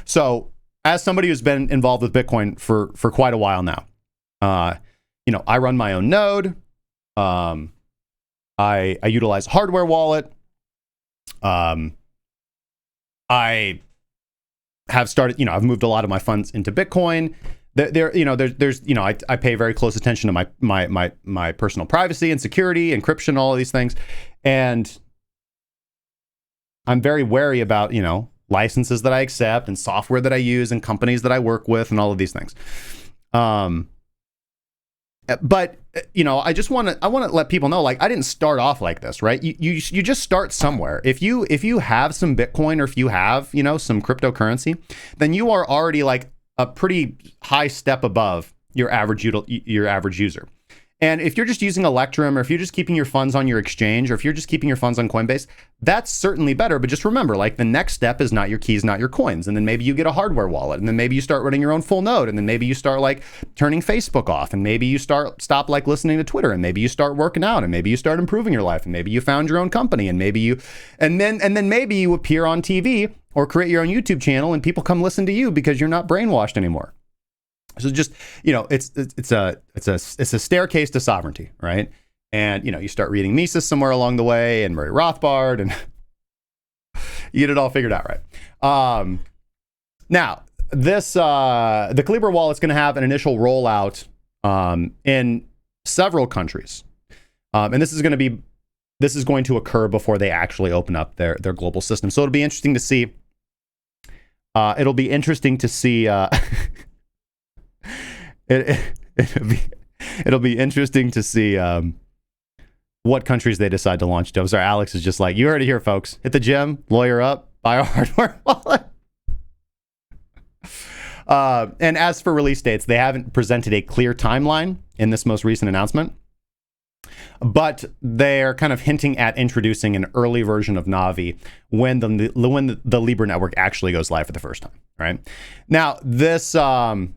S1: So as somebody who's been involved with Bitcoin for quite a while now, you know, I run my own node. I utilize hardware wallet. I have started, you know, I've moved a lot of my funds into Bitcoin. There's, you know, I pay very close attention to my personal privacy and security, encryption, all of these things. And I'm very wary about, you know, licenses that I accept and software that I use and companies that I work with and all of these things. But, you know, I want to let people know, like, I didn't start off like this, right? You just start somewhere. If you have some Bitcoin, or if you have, you know, some cryptocurrency, then you are already like a pretty high step above your average user. And if you're just using Electrum, or if you're just keeping your funds on your exchange, or if you're just keeping your funds on Coinbase, that's certainly better. But just remember, like, the next step is not your keys, not your coins. And then maybe you get a hardware wallet, and then maybe you start running your own full node, and then maybe you start like turning Facebook off, and maybe you stop like listening to Twitter, and maybe you start working out, and maybe you start improving your life, and maybe you found your own company, and then maybe you appear on TV or create your own YouTube channel, and people come listen to you because you're not brainwashed anymore. So just, you know, it's a staircase to sovereignty, right? And, you know, you start reading Mises somewhere along the way, and Murray Rothbard, and you get it all figured out, right? Now, this the Calibra wallet's going to have an initial rollout in several countries, and this is going to occur before they actually open up their global system. So it'll be interesting to see. It'll be interesting to see. It'll be interesting to see what countries they decide to launch to. I'm sorry, Alex is just like, you heard it here, folks. Hit the gym, lawyer up, buy a hardware wallet. And as for release dates, they haven't presented a clear timeline in this most recent announcement, but they're kind of hinting at introducing an early version of Novi when the Libra network actually goes live for the first time. Right now, this the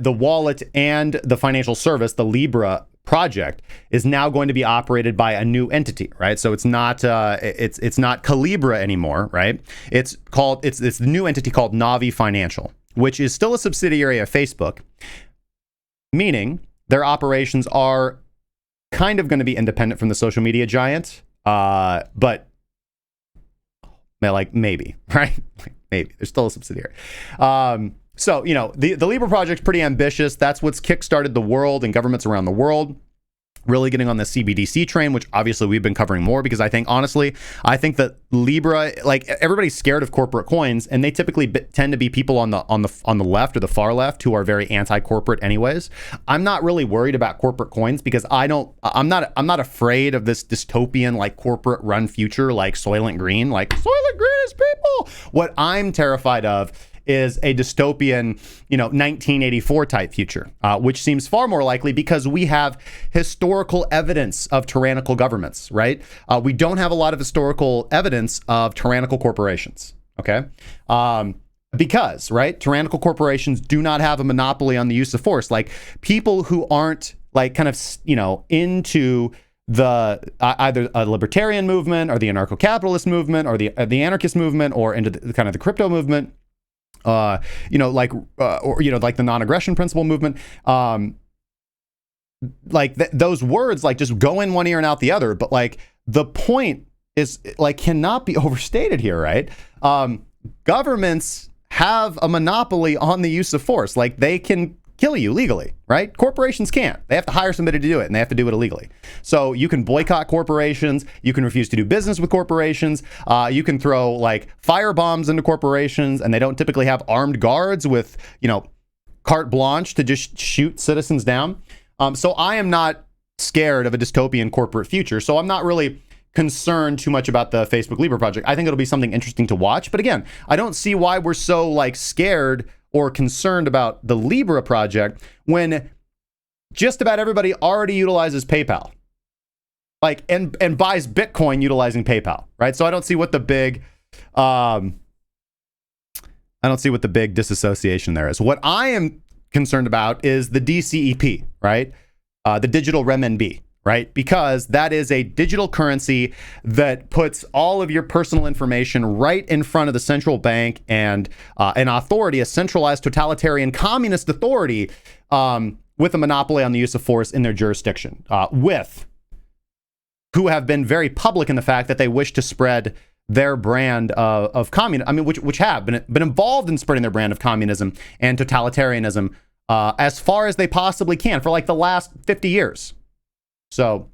S1: wallet and the financial service, the Libra project, is now going to be operated by a new entity, right? So it's not it's not Calibra anymore, right? It's the new entity called Novi Financial, which is still a subsidiary of Facebook, meaning their operations are kind of going to be independent from the social media giant, but like maybe, right? Maybe there's still a subsidiary. So, you know, the Libra project's pretty ambitious. That's what's kickstarted the world and governments around the world really getting on the CBDC train, which obviously we've been covering more because I think that Libra, like, everybody's scared of corporate coins, and they typically tend to be people on the left or the far left who are very anti-corporate anyways. I'm not really worried about corporate coins because I'm not afraid of this dystopian, like, corporate run future like Soylent Green. Like, Soylent Green is people. What I'm terrified of is a dystopian, 1984 type future, which seems far more likely because we have historical evidence of tyrannical governments, right? We don't have a lot of historical evidence of tyrannical corporations, okay? Because, right, tyrannical corporations do not have a monopoly on the use of force. Like, people who aren't, like, kind of, into the either a libertarian movement or the anarcho-capitalist movement or the anarchist movement or into the kind of the crypto movement, or like the non-aggression principle movement, those words, like, just go in one ear and out the other. But, like, the point is, like, cannot be overstated here, right? Governments have a monopoly on the use of force. Like, they can kill you legally, right? Corporations can't. They have to hire somebody to do it, and they have to do it illegally. So you can boycott corporations. You can refuse to do business with corporations. You can throw, like, fire bombs into corporations, and they don't typically have armed guards with, carte blanche to just shoot citizens down. So I am not scared of a dystopian corporate future. So I'm not really concerned too much about the Facebook Libra project. I think it'll be something interesting to watch. But again, I don't see why we're so, like, scared or concerned about the Libra project when just about everybody already utilizes PayPal, like, and buys Bitcoin utilizing PayPal, right? So I don't see what the big disassociation there is. What I am concerned about is the DCEP, right? The digital renminbi, right? Because that is a digital currency that puts all of your personal information right in front of the central bank and an authority, a centralized totalitarian communist authority, with a monopoly on the use of force in their jurisdiction, who have been very public in the fact that they wish to spread their brand of communism. I mean, which have been involved in spreading their brand of communism and totalitarianism as far as they possibly can for, like, the last 50 years. So,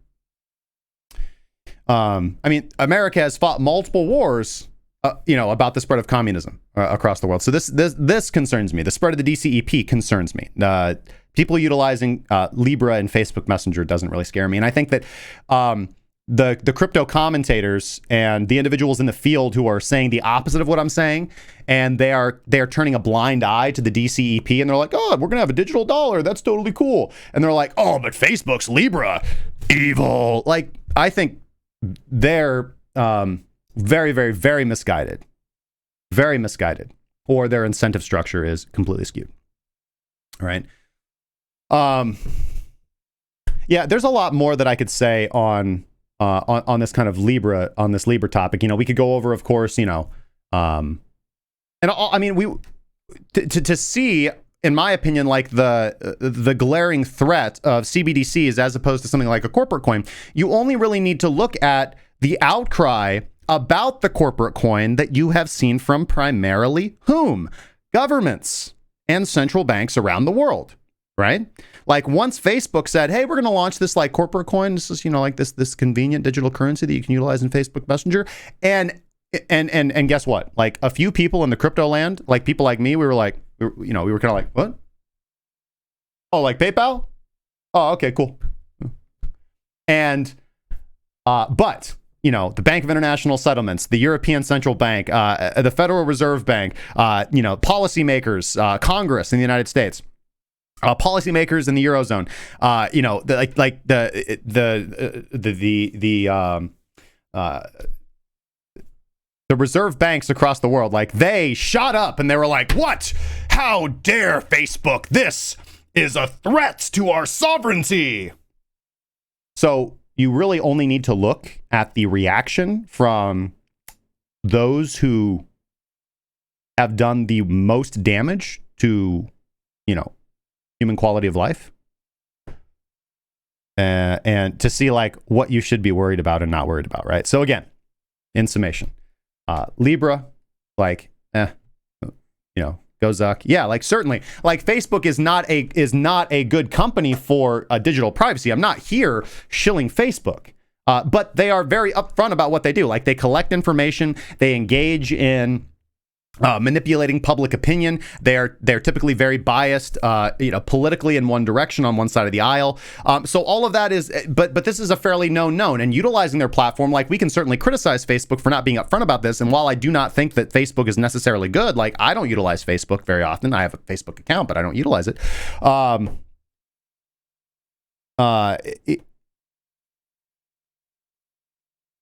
S1: I mean, America has fought multiple wars, about the spread of communism across the world. So this concerns me. The spread of the DCEP concerns me. People utilizing Libra and Facebook Messenger doesn't really scare me. And I think that the crypto commentators and the individuals in the field who are saying the opposite of what I'm saying, and they are turning a blind eye to the DCEP, and they're like, oh, we're gonna have a digital dollar, that's totally cool. And they're like, oh, but Facebook's Libra, evil. Like, I think they're very, very, very misguided, or their incentive structure is completely skewed. All right. Yeah, there's a lot more that I could say on this kind of Libra, on this Libra topic. We could go over, of course, to see, in my opinion, like the glaring threat of CBDCs as opposed to something like a corporate coin, you only really need to look at the outcry about the corporate coin that you have seen from primarily whom? Governments and central banks around the world, right? Like, once Facebook said, hey, we're going to launch this, like, corporate coin. This is, like, this convenient digital currency that you can utilize in Facebook Messenger. And guess what? Like, a few people in the crypto land, like people like me, we were kind of like, what? Oh, like PayPal? Oh, okay, cool. And, but, the Bank of International Settlements, the European Central Bank, the Federal Reserve Bank, policymakers, Congress in the United States, policymakers in the Eurozone, the reserve banks across the world, like they shot up and they were like, what? How dare Facebook? This is a threat to our sovereignty. So you really only need to look at the reaction from those who have done the most damage to, human quality of life. And to see like what you should be worried about and not worried about, right? So again, in summation, Libra, like, go Zuck. Yeah, like certainly, like Facebook is not a good company for digital privacy. I'm not here shilling Facebook, but they are very upfront about what they do. Like they collect information, they engage in manipulating public opinion. They're typically very biased, politically in one direction on one side of the aisle. So all of that is, but this is a fairly known, and utilizing their platform. Like we can certainly criticize Facebook for not being upfront about this. And while I do not think that Facebook is necessarily good, like I don't utilize Facebook very often. I have a Facebook account, but I don't utilize it.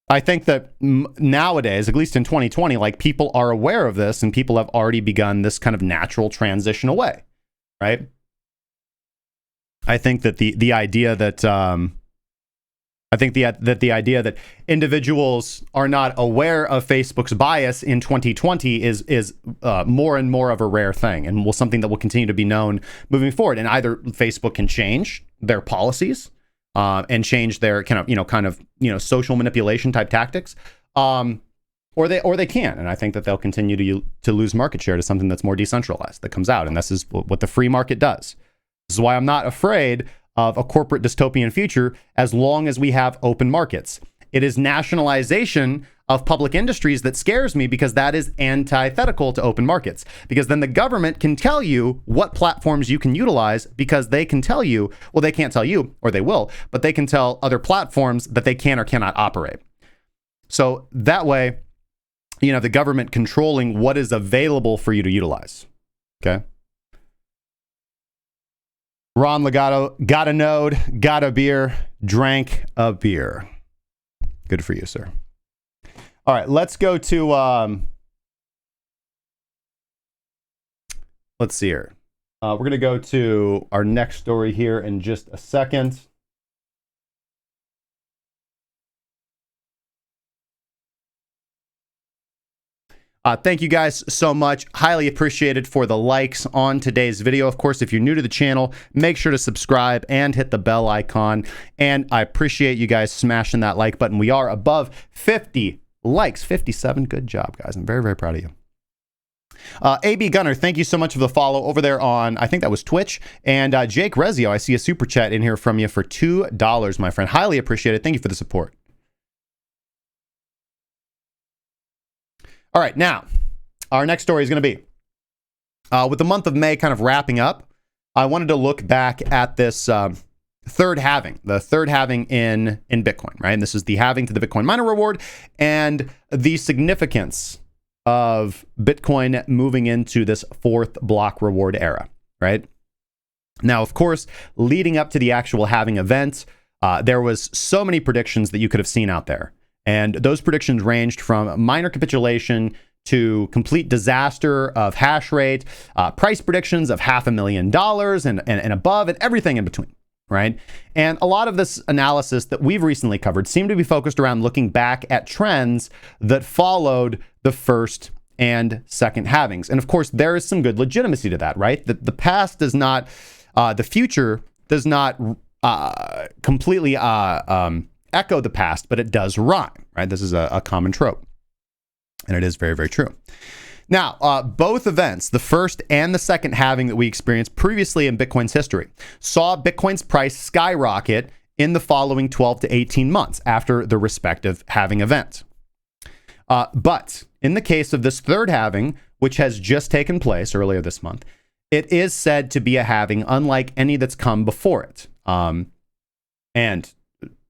S1: I think that nowadays, at least in 2020, like people are aware of this and people have already begun this kind of natural transition away, right? I think that the idea that the idea that individuals are not aware of Facebook's bias in 2020 is more and more of a rare thing, and something that will continue to be known moving forward. And either Facebook can change their policies and change their kind of social manipulation type tactics, or they can. And I think that they'll continue to lose market share to something that's more decentralized that comes out. And this is what the free market does. This is why I'm not afraid of a corporate dystopian future as long as we have open markets. It is nationalization of public industries that scares me, because that is antithetical to open markets. Because then the government can tell you what platforms you can utilize, because they can tell you, well, they can't tell you, or they will, but they can tell other platforms that they can or cannot operate. So that way, the government controlling what is available for you to utilize. Okay. Ron Legato, got a node, got a beer, drank a beer. Good for you, sir. All right, let's go to, let's see here. We're going to go to our next story here in just a second. Thank you guys so much. Highly appreciated for the likes on today's video. Of course, if you're new to the channel, make sure to subscribe and hit the bell icon. And I appreciate you guys smashing that like button. We are above 50 likes, 57. Good job, guys. I'm very, very proud of you. AB Gunner, thank you so much for the follow over there on, I think that was Twitch. And Jake Rezio, I see a super chat in here from you for $2, my friend. Highly appreciate it. Thank you for the support. All right, now, our next story is going to be, with the month of May kind of wrapping up, I wanted to look back at this third halving, the third halving in Bitcoin, right? And this is the halving to the Bitcoin miner reward and the significance of Bitcoin moving into this fourth block reward era, right? Now, of course, leading up to the actual halving event, there was so many predictions that you could have seen out there. And those predictions ranged from minor capitulation to complete disaster of hash rate, price predictions of $500,000 and above, and everything in between, right? And a lot of this analysis that we've recently covered seemed to be focused around looking back at trends that followed the first and second halvings. And of course, there is some good legitimacy to that, right? The past does not, the future does not completely echo the past, but it does rhyme, right? This is a common trope, and it is very, very true. Now, both events, the first and the second halving that we experienced previously in Bitcoin's history, saw Bitcoin's price skyrocket in the following 12 to 18 months after the respective halving event. But in the case of this third halving, which has just taken place earlier this month, it is said to be a halving unlike any that's come before it. And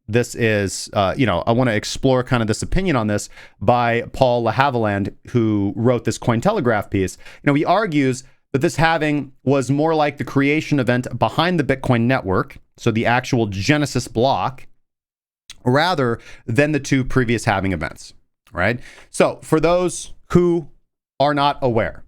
S1: this is, I want to explore kind of this opinion on this by Paul LaHaviland, who wrote this Cointelegraph piece. He argues that this halving was more like the creation event behind the Bitcoin network, so the actual Genesis block, rather than the two previous halving events, right? So for those who are not aware,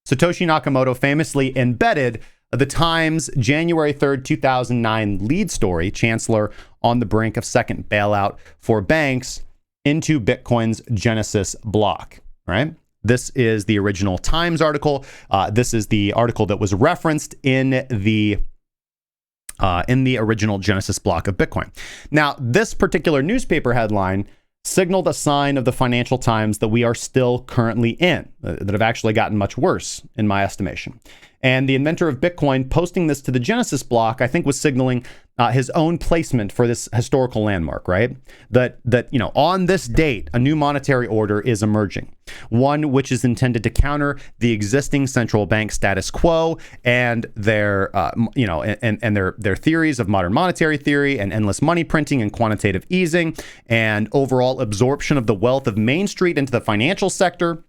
S1: Satoshi Nakamoto famously embedded the Times January 3rd, 2009 lead story, Chancellor on the brink of second bailout for banks, into Bitcoin's Genesis block, right? This is the original Times article. This is the article that was referenced in the original Genesis block of Bitcoin. Now, this particular newspaper headline signaled a sign of the Financial Times that we are still currently in, that have actually gotten much worse, in my estimation. And the inventor of Bitcoin posting this to the Genesis block, I think, was signaling his own placement for this historical landmark, right? That on this date, a new monetary order is emerging, one which is intended to counter the existing central bank status quo and their their theories of modern monetary theory and endless money printing and quantitative easing and overall absorption of the wealth of Main Street into the financial sector,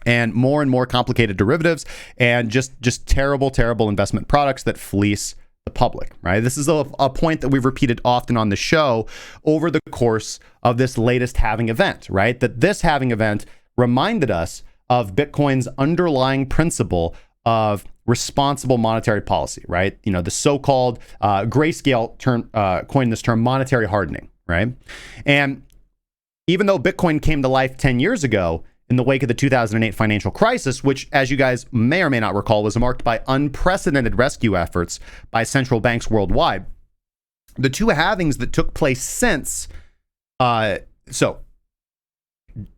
S1: and more complicated derivatives, and just terrible investment products that fleece the public, right? This is a point that we've repeated often on the show over the course of this latest halving event, right? That this halving event reminded us of Bitcoin's underlying principle of responsible monetary policy, right? The so-called Grayscale term, coined this term monetary hardening, right? And even though Bitcoin came to life 10 years ago, in the wake of the 2008 financial crisis, which, as you guys may or may not recall, was marked by unprecedented rescue efforts by central banks worldwide, the two halvings that took place since, so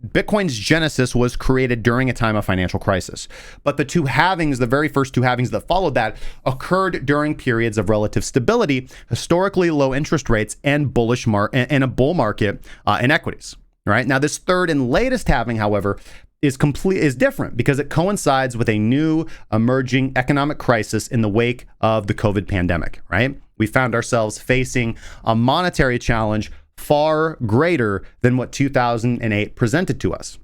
S1: Bitcoin's genesis was created during a time of financial crisis, but the two halvings, the very first two halvings that followed that, occurred during periods of relative stability, historically low interest rates, and a bull market in equities. Right now, this third and latest halving, however, is different because it coincides with a new emerging economic crisis in the wake of the COVID pandemic. Right, we found ourselves facing a monetary challenge far greater than what 2008 presented to us.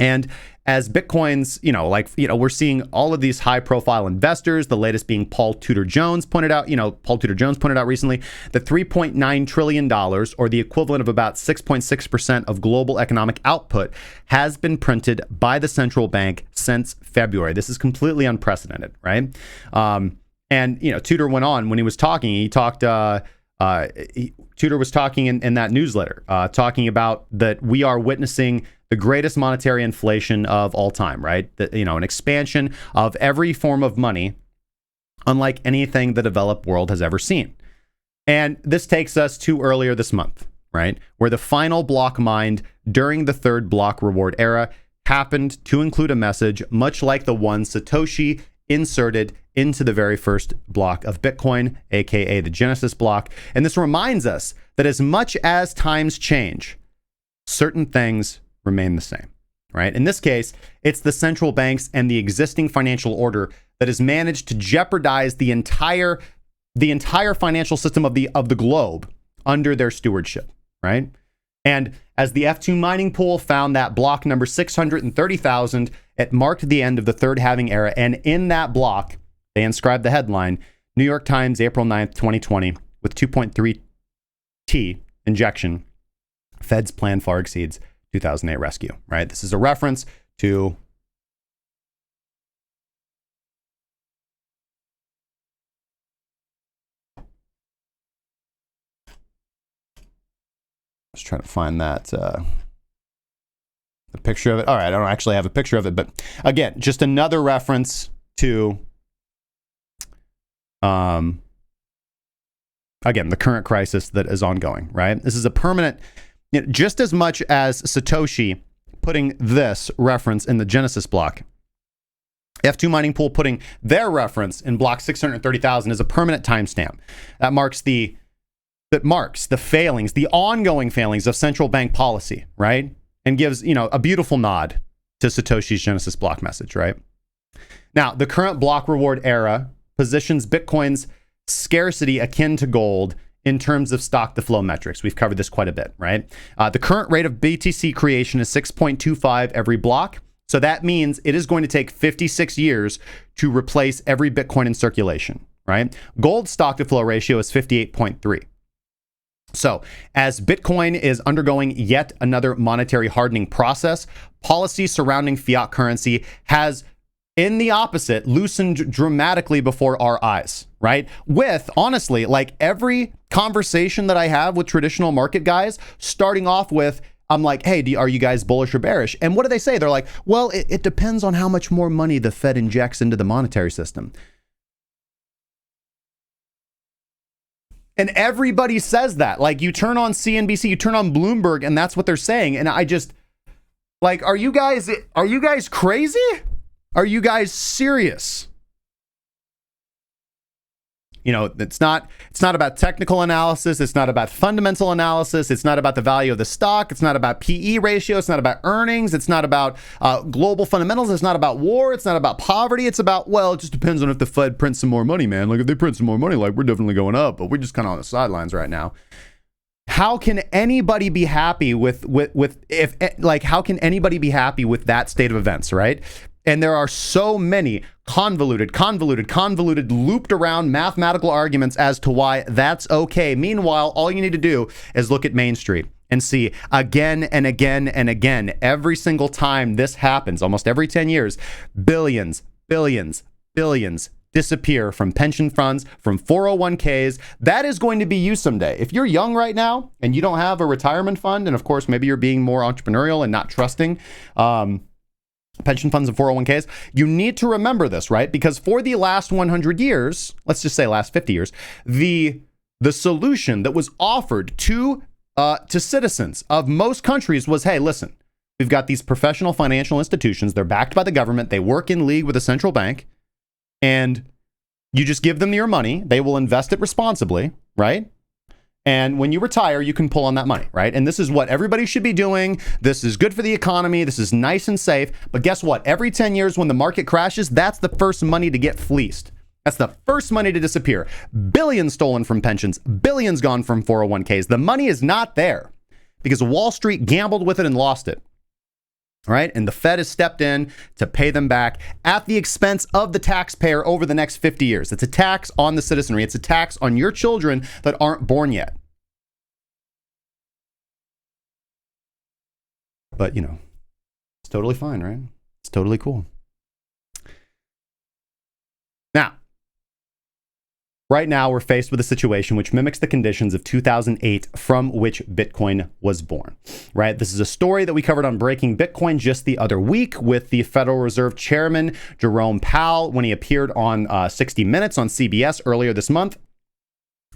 S1: And as Bitcoin's, we're seeing all of these high-profile investors, the latest being Paul Tudor Jones pointed out recently that $3.9 trillion, or the equivalent of about 6.6% of global economic output, has been printed by the central bank since February. This is completely unprecedented, right? And Tudor went on when he was talking. Tudor was talking in that newsletter, talking about that we are witnessing the greatest monetary inflation of all time, right? An expansion of every form of money, unlike anything the developed world has ever seen. And this takes us to earlier this month, right? Where the final block mined during the third block reward era happened to include a message much like the one Satoshi inserted into the very first block of Bitcoin, aka the Genesis block. And this reminds us that as much as times change, certain things remain the same, right? In this case, it's the central banks and the existing financial order that has managed to jeopardize the entire financial system of the globe under their stewardship, right? And as the F2 mining pool found that block number 630,000, it marked the end of the third halving era. And in that block, they inscribed the headline, New York Times, April 9th, 2020, with 2.3 T injection, Fed's plan far exceeds 2008 rescue, right? This is a reference to let's try to find that the picture of it. All right, I don't actually have a picture of it, but again, just another reference to again, the current crisis that is ongoing, right? This is a permanent, just as much as Satoshi putting this reference in the Genesis block, F2 mining pool putting their reference in block 630,000 is a permanent timestamp. That marks the failings, the ongoing failings of central bank policy, right? And gives, a beautiful nod to Satoshi's Genesis block message, right? Now, the current block reward era positions Bitcoin's scarcity akin to gold in terms of stock to flow metrics. We've covered this quite a bit, right? The current rate of BTC creation is 6.25 every block. So that means it is going to take 56 years to replace every Bitcoin in circulation, right? Gold stock to flow ratio is 58.3. So as Bitcoin is undergoing yet another monetary hardening process, policy surrounding fiat currency has, in the opposite, loosened dramatically before our eyes, right? With, honestly, like every conversation that I have with traditional market guys, starting off with, I'm like, hey, are you guys bullish or bearish? And what do they say? They're like, well, it depends on how much more money the Fed injects into the monetary system. And everybody says that. Like, you turn on CNBC, you turn on Bloomberg, and that's what they're saying. And I just, like, are you guys crazy? Are you guys serious? You know, it's not about technical analysis. It's not about fundamental analysis. It's not about the value of the stock. It's not about PE ratio. It's not about earnings. It's not about global fundamentals. It's not about war. It's not about poverty. It's about, well, it just depends on if the Fed prints some more money, man. Like, if they print some more money, like, we're definitely going up, but we're just kind of on the sidelines right now. How can anybody be happy with how can anybody be happy with that state of events, right? And there are so many convoluted, looped around mathematical arguments as to why that's okay. Meanwhile, all you need to do is look at Main Street and see again and again and again, every single time this happens, almost every 10 years, billions disappear from pension funds, from 401ks. That is going to be you someday. If you're young right now and you don't have a retirement fund, and of course, maybe you're being more entrepreneurial and not trusting pension funds and 401ks, you need to remember this, right? Because for the last 100 years, let's just say last 50 years, the solution that was offered to citizens of most countries was, hey, listen, we've got these professional financial institutions. They're backed by the government. They work in league with a central bank, and you just give them your money. They will invest it responsibly, right? And when you retire, you can pull on that money, right? And this is what everybody should be doing. This is good for the economy. This is nice and safe. But guess what? Every 10 years when the market crashes, that's the first money to get fleeced. That's the first money to disappear. Billions stolen from pensions, billions gone from 401ks. The money is not there because Wall Street gambled with it and lost it. Right? And the Fed has stepped in to pay them back at the expense of the taxpayer over the next 50 years. It's a tax on the citizenry. It's a tax on your children that aren't born yet. But, you know, it's totally fine, right? It's totally cool. Now, right now, we're faced with a situation which mimics the conditions of 2008 from which Bitcoin was born, right? This is a story that we covered on Breaking Bitcoin just the other week with the Federal Reserve Chairman, Jerome Powell, when he appeared on 60 Minutes on CBS earlier this month.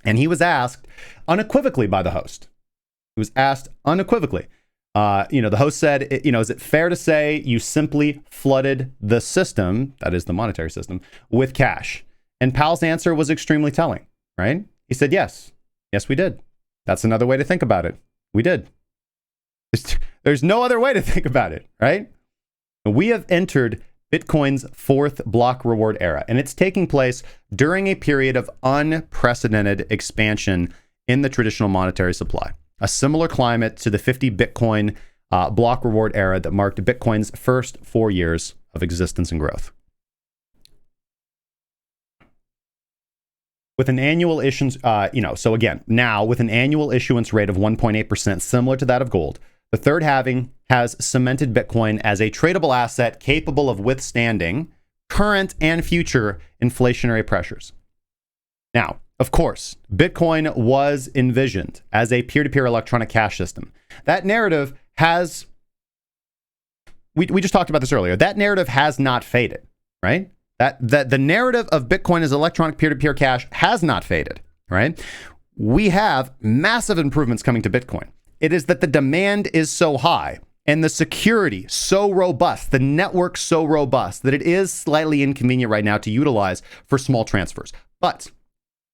S1: And he was asked unequivocally by the host. He was asked unequivocally. The host said, is it fair to say you simply flooded the system, that is the monetary system, with cash? And Powell's answer was extremely telling, right? He said, yes. Yes, we did. That's another way to think about it. We did. There's no other way to think about it, right? We have entered Bitcoin's fourth block reward era, and it's taking place during a period of unprecedented expansion in the traditional monetary supply. A similar climate to the 50 Bitcoin block reward era that marked Bitcoin's first 4 years of existence and growth. With an annual issuance, now with an annual issuance rate of 1.8%, similar to that of gold, the third halving has cemented Bitcoin as a tradable asset capable of withstanding current and future inflationary pressures. Now, of course, Bitcoin was envisioned as a peer-to-peer electronic cash system. That narrative has, we just talked about this earlier, that narrative has not faded, right? That the narrative of Bitcoin as electronic peer-to-peer cash has not faded, right? We have massive improvements coming to Bitcoin. It is that the demand is so high and the security so robust, the network so robust that it is slightly inconvenient right now to utilize for small transfers. But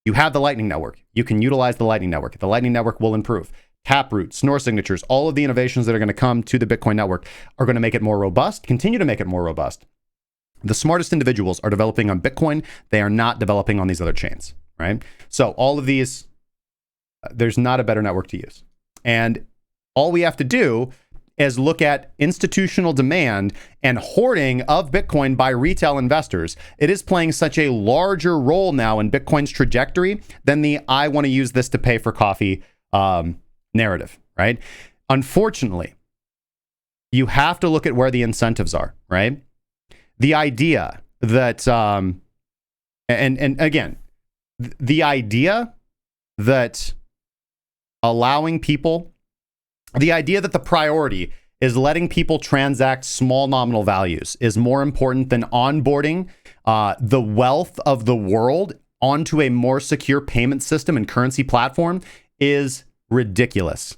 S1: you have the Lightning Network. You can utilize the Lightning Network. The Lightning Network will improve. Taproot, Snore signatures, all of the innovations that are going to come to the Bitcoin network are going to make it more robust, continue to make it more robust. The smartest individuals are developing on Bitcoin. They are not developing on these other chains, right? So all of these There's not a better network to use. And all we have to do is look at institutional demand and hoarding of Bitcoin by retail investors. It is playing such a larger role now in Bitcoin's trajectory than the I want to use this to pay for coffee narrative, right? Unfortunately, you have to look at where the incentives are, right? The idea that, and again, the idea that allowing people, the idea that the priority is letting people transact small nominal values is more important than onboarding the wealth of the world onto a more secure payment system and currency platform is ridiculous.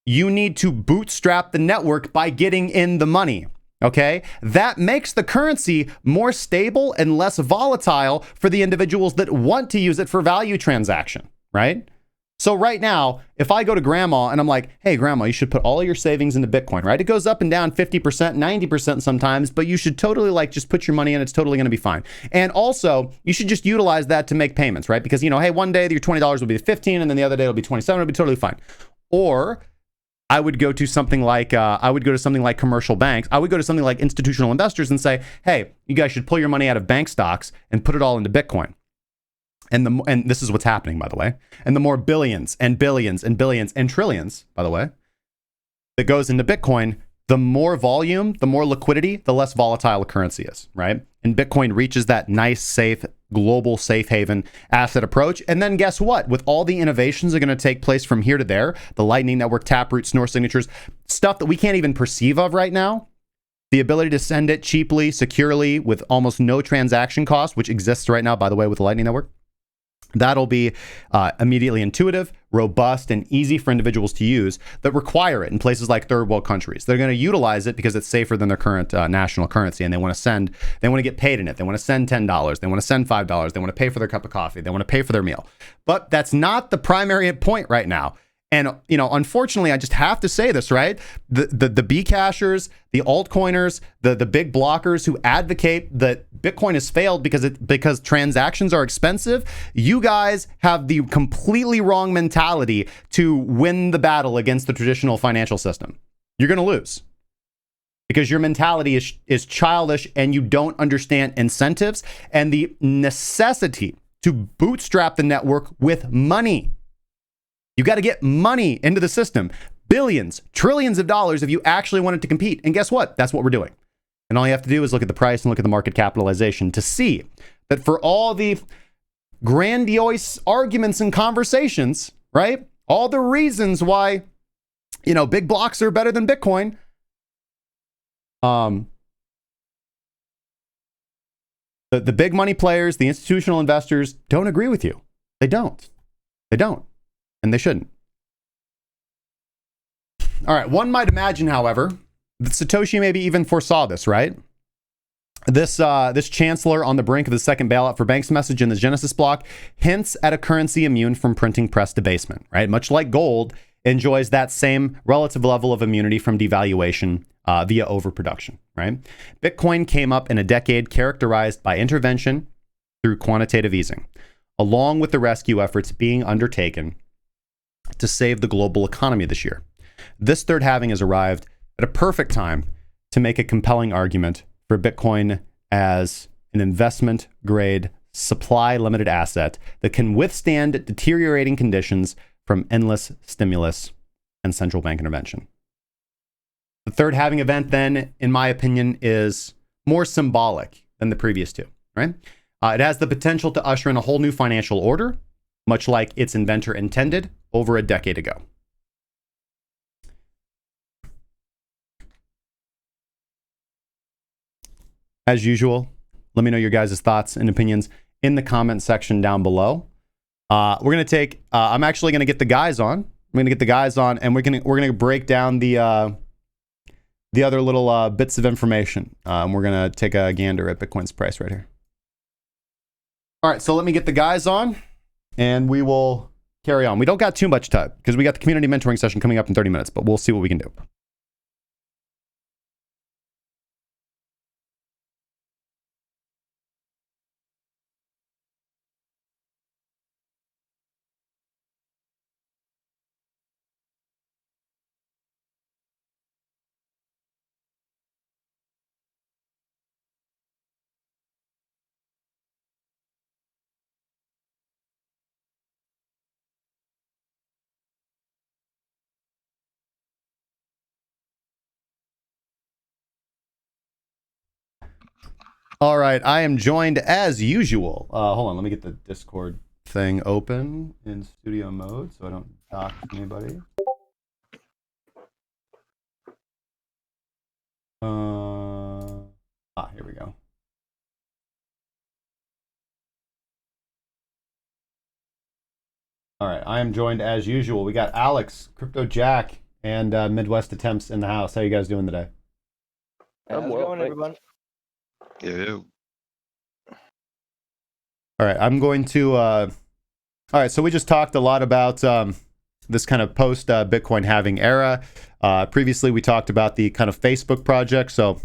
S1: You need to bootstrap the network by getting in the money. Okay, that makes the currency more stable and less volatile for the individuals that want to use it for value transaction, right? So right now, if I go to grandma and I'm like, hey, grandma, you should put all of your savings into Bitcoin, right? It goes up and down 50%, 90% sometimes, but you should totally just put your money in. It's totally going to be fine. And also, you should just utilize that to make payments, right? Because, hey, one day your $20 will be 15 and then the other day it'll be 27. It'll be totally fine. Or I would go to something like commercial banks. I would go to something like institutional investors and say, hey, you guys should pull your money out of bank stocks and put it all into Bitcoin. And this is what's happening, by the way. And the more billions and billions and billions and trillions, by the way, that goes into Bitcoin, the more volume, the more liquidity, the less volatile a currency is, right? And Bitcoin reaches that nice, safe, global safe haven asset approach. And then guess what? With all the innovations that are going to take place from here to there, the Lightning Network, Taproot, Snore signatures, stuff that we can't even perceive of right now, the ability to send it cheaply, securely, with almost no transaction cost, which exists right now, by the way, with the Lightning Network. That'll be immediately intuitive, robust, and easy for individuals to use that require it in places like third world countries. They're going to utilize it because it's safer than their current national currency, and they want to get paid in it. They want to send $10. They want to send $5. They want to pay for their cup of coffee. They want to pay for their meal. But that's not the primary point right now. And, unfortunately, I just have to say this, right? The B cashers, the altcoiners, the big blockers who advocate that Bitcoin has failed because transactions are expensive, you guys have the completely wrong mentality to win the battle against the traditional financial system. You're going to lose because your mentality is childish and you don't understand incentives and the necessity to bootstrap the network with money. You got to get money into the system, billions, trillions of dollars if you actually want it to compete. And guess what? That's what we're doing. And all you have to do is look at the price and look at the market capitalization to see that for all the grandiose arguments and conversations, right? All the reasons why, big blocks are better than Bitcoin. The big money players, the institutional investors don't agree with you. They don't. And they shouldn't. All right. One might imagine, however, that Satoshi maybe even foresaw this, right? This chancellor on the brink of the second bailout for banks message in the Genesis block hints at a currency immune from printing press debasement, right? Much like gold enjoys that same relative level of immunity from devaluation via overproduction, right? Bitcoin came up in a decade characterized by intervention through quantitative easing, along with the rescue efforts being undertaken to save the global economy this year. This third halving has arrived at a perfect time to make a compelling argument for Bitcoin as an investment grade, supply limited asset that can withstand deteriorating conditions from endless stimulus and central bank intervention. The third halving event, then, in my opinion, is more symbolic than the previous two, right? It has the potential to usher in a whole new financial order, much like its inventor intended over a decade ago. As usual, let me know your guys' thoughts and opinions in the comment section down below. We're going to take, I'm actually going to get the guys on. I'm going to get the guys on and we're going to break down the other little bits of information. We're going to take a gander at Bitcoin's price right here. All right, so let me get the guys on and we will carry on. We don't got too much time because we got the community mentoring session coming up in 30 minutes, but we'll see what we can do. All right, I am joined as usual. Hold on, let me get the Discord thing open in studio mode so I don't dock anybody. Here we go. All right, I am joined as usual. We got Alex, Crypto Jack, and Midwest Attempts in the house. How you guys doing today?
S2: How's it going, everyone?
S3: Ew.
S1: All right, I'm going to. All right, so we just talked a lot about this kind of post Bitcoin halving era. Previously, we talked about the kind of Facebook project. So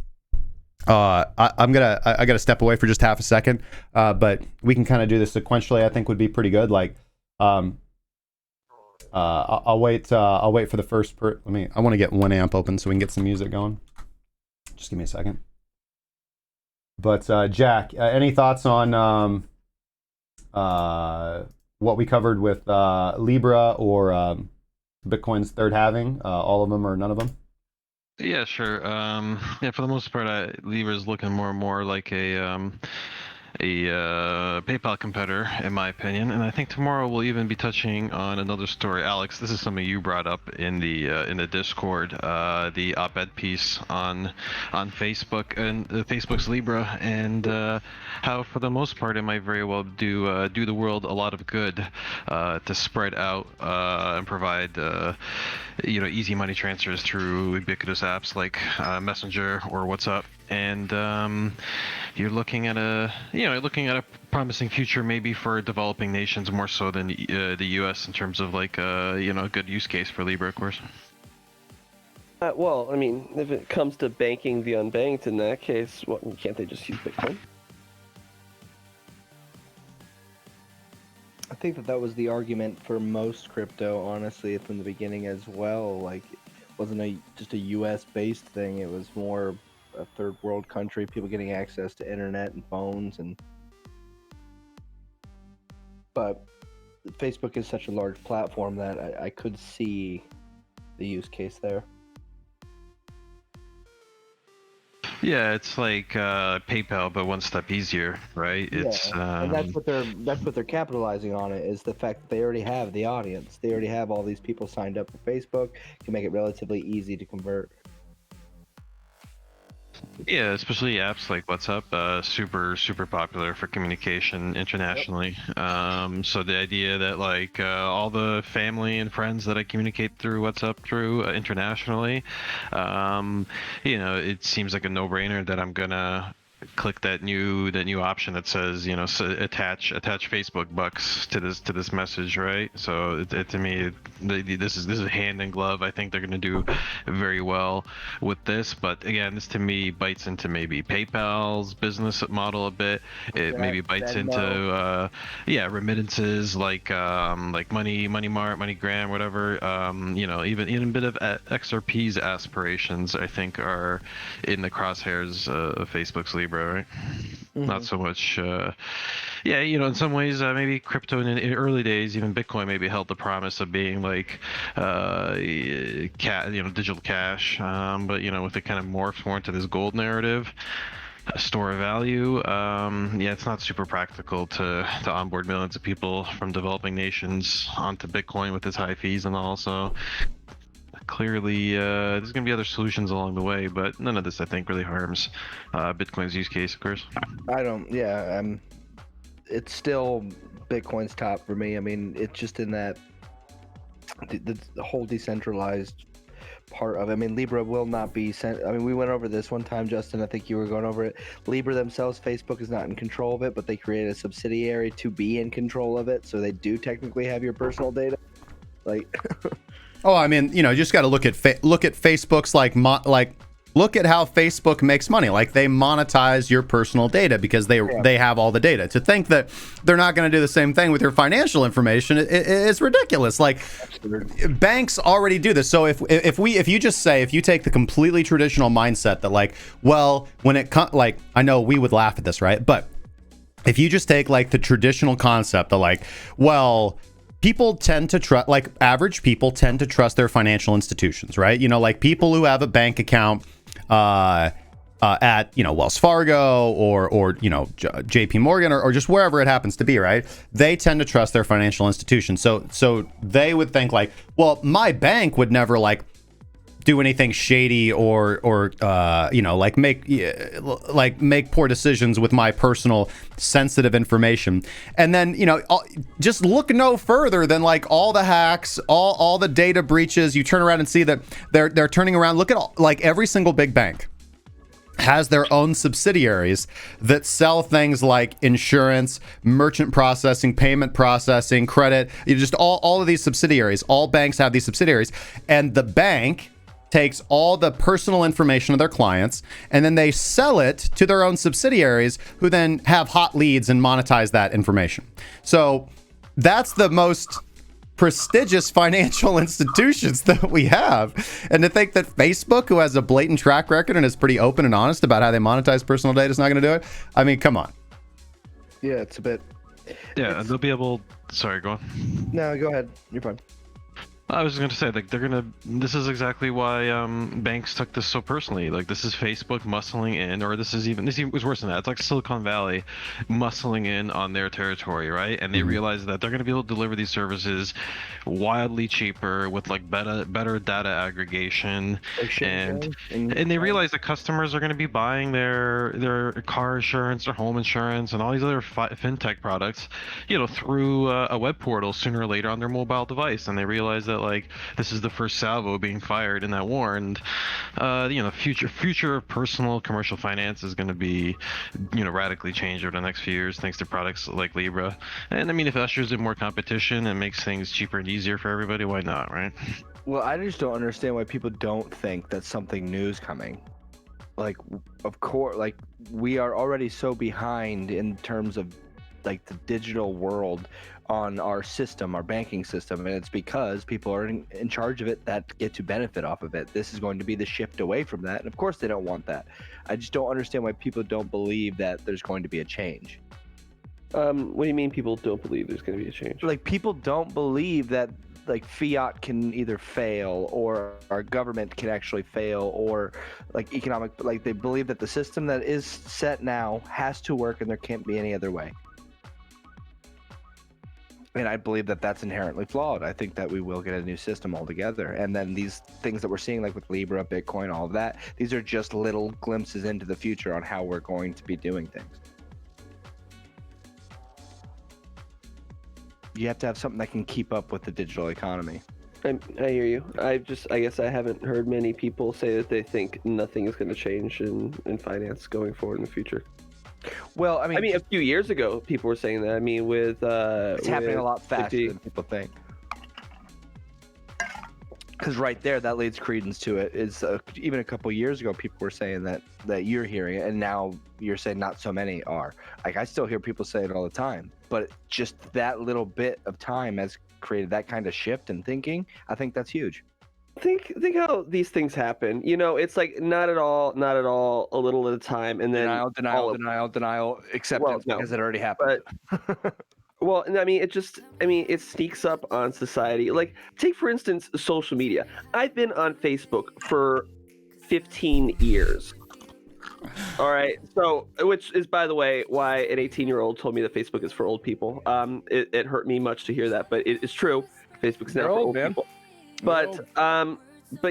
S1: I gotta step away for just half a second, but we can kind of do this sequentially. I think would be pretty good. Like, I'll wait for the first. I want to get 1amp open so we can get some music going. Just give me a second. But Jack, any thoughts on what we covered with Libra or Bitcoin's third halving? All of them or none of them?
S3: Yeah, sure. Yeah, for the most part, Libra is looking more and more like a PayPal competitor, in my opinion. And I think tomorrow we'll even be touching on another story. Alex, this is something you brought up in the Discord, the op-ed piece on Facebook and Facebook's Libra, and how for the most part it might very well do the world a lot of good to spread out and provide easy money transfers through ubiquitous apps like Messenger or WhatsApp. And you're looking at a promising future maybe for developing nations more so than the U.S. in terms of like a good use case for Libra, of course.
S2: Well, I mean, if it comes to banking the unbanked, in that case, can't they just use Bitcoin?
S4: I think that was the argument for most crypto, honestly, from the beginning as well. Like, it wasn't just a U.S.-based thing. It was more a third world country, people getting access to internet and phones, but Facebook is such a large platform that I could see the use case there.
S3: Yeah, it's like PayPal, but one step easier, right? It's
S4: and that's what they're capitalizing on. It is the fact that they already have the audience. They already have all these people signed up for Facebook. Can make it relatively easy to convert.
S3: Yeah, especially apps like WhatsApp, super popular for communication internationally. Yep. So the idea that like all the family and friends that I communicate through WhatsApp through internationally, it seems like a no-brainer that I'm gonna click that new option that says attach Facebook bucks to this message, right? So to me this is hand in glove. I think they're going to do very well with this, but again, this to me bites into maybe PayPal's business model a bit. It maybe bites into remittances like Money Mart, MoneyGram, whatever. Even a bit of XRP's aspirations I think are in the crosshairs of Facebook's Libra, right? Mm-hmm. Not so much in some ways maybe crypto in the early days, even Bitcoin maybe held the promise of being like digital cash, but with it kind of morphs more into this gold narrative, a store of value. It's not super practical to onboard millions of people from developing nations onto Bitcoin with its high fees and all. So clearly there's going to be other solutions along the way, but none of this I think really harms Bitcoin's use case, of course.
S4: It's still Bitcoin's top for me. I mean, it's just in that the whole decentralized part of it. I mean, Libra will not be sent. I mean, we went over this one time, Justin. I think you were going over it. Libra themselves, Facebook is not in control of it, but they create a subsidiary to be in control of it, so they do technically have your personal data. Like,
S1: oh, I mean, you just got to look at Facebook's look at how Facebook makes money. Like, they monetize your personal data because they have all the data. To think that they're not going to do the same thing with your financial information is ridiculous. Like, banks already do this. So if you take the completely traditional mindset that like, well, when it comes, like, I know we would laugh at this, right? But if you just take like the traditional concept that like, well, people tend to trust, like average people tend to trust their financial institutions, right? Like people who have a bank account, at Wells Fargo or JP Morgan or just wherever it happens to be, right? They tend to trust their financial institution. So they would think like, well, my bank would never like do anything shady or make poor decisions with my personal sensitive information. And then just look no further than like all the hacks, all the data breaches. You turn around and see that they're turning around. Look at like every single big bank has their own subsidiaries that sell things like insurance, merchant processing, payment processing, credit. Just all of these subsidiaries. All banks have these subsidiaries, and the bank takes all the personal information of their clients and then they sell it to their own subsidiaries, who then have hot leads and monetize that information. So that's the most prestigious financial institutions that we have. And to think that Facebook, who has a blatant track record and is pretty open and honest about how they monetize personal data, is not going to do it. I mean, come on.
S4: Yeah, it's a bit.
S3: Yeah, they'll be able. Sorry, go on.
S4: No, go ahead. You're fine.
S3: I was going to say, like, this is exactly why banks took this so personally. Like, this is Facebook muscling in, or this was worse than that. It's like Silicon Valley muscling in on their territory, right? And they realize that they're going to be able to deliver these services wildly cheaper with like better data aggregation, and they realize that customers are going to be buying their car insurance or home insurance and all these other fintech products, through a web portal sooner or later on their mobile device, and they realize that like this is the first salvo being fired in that war, and future of personal commercial finance is going to be radically changed over the next few years thanks to products like Libra. And I mean, if it ushers in more competition and makes things cheaper and easier for everybody, why not, right?
S4: Well, I just don't understand why people don't think that something new is coming. Like, of course, like we are already so behind in terms of like the digital world on our system, our banking system, and it's because people are in charge of it that get to benefit off of it. This is going to be the shift away from that, and of course they don't want that. I just don't understand why people don't believe that there's going to be a change.
S2: What do you mean people don't believe there's going to be a change?
S4: Like, people don't believe that like fiat can either fail or our government can actually fail, or like they believe that the system that is set now has to work and there can't be any other way. And I believe that that's inherently flawed. I think that we will get a new system altogether. And then these things that we're seeing, like with Libra, Bitcoin, all of that, these are just little glimpses into the future on how we're going to be doing things. You have to have something that can keep up with the digital economy.
S2: I hear you. I guess I haven't heard many people say that they think nothing is going to change in finance going forward in the future.
S4: Well, I mean,
S2: a few years ago, people were saying that. I mean,
S4: it's happening a lot faster than people think. Because right there, that leads credence to it. Is even a couple years ago, people were saying that you're hearing it, and now you're saying not so many are. Like, I still hear people say it all the time, but just that little bit of time has created that kind of shift in thinking. I think that's huge.
S2: Think how these things happen. It's like not at all, a little at a time, and then
S4: denial, acceptance, because it already happened.
S2: But, well, I mean, it sneaks up on society. Like, take for instance, social media. I've been on Facebook for 15 years. All right, so which is, by the way, why an 18-year-old told me that Facebook is for old people. It hurt me much to hear that, but it is true. Facebook's now for old people. But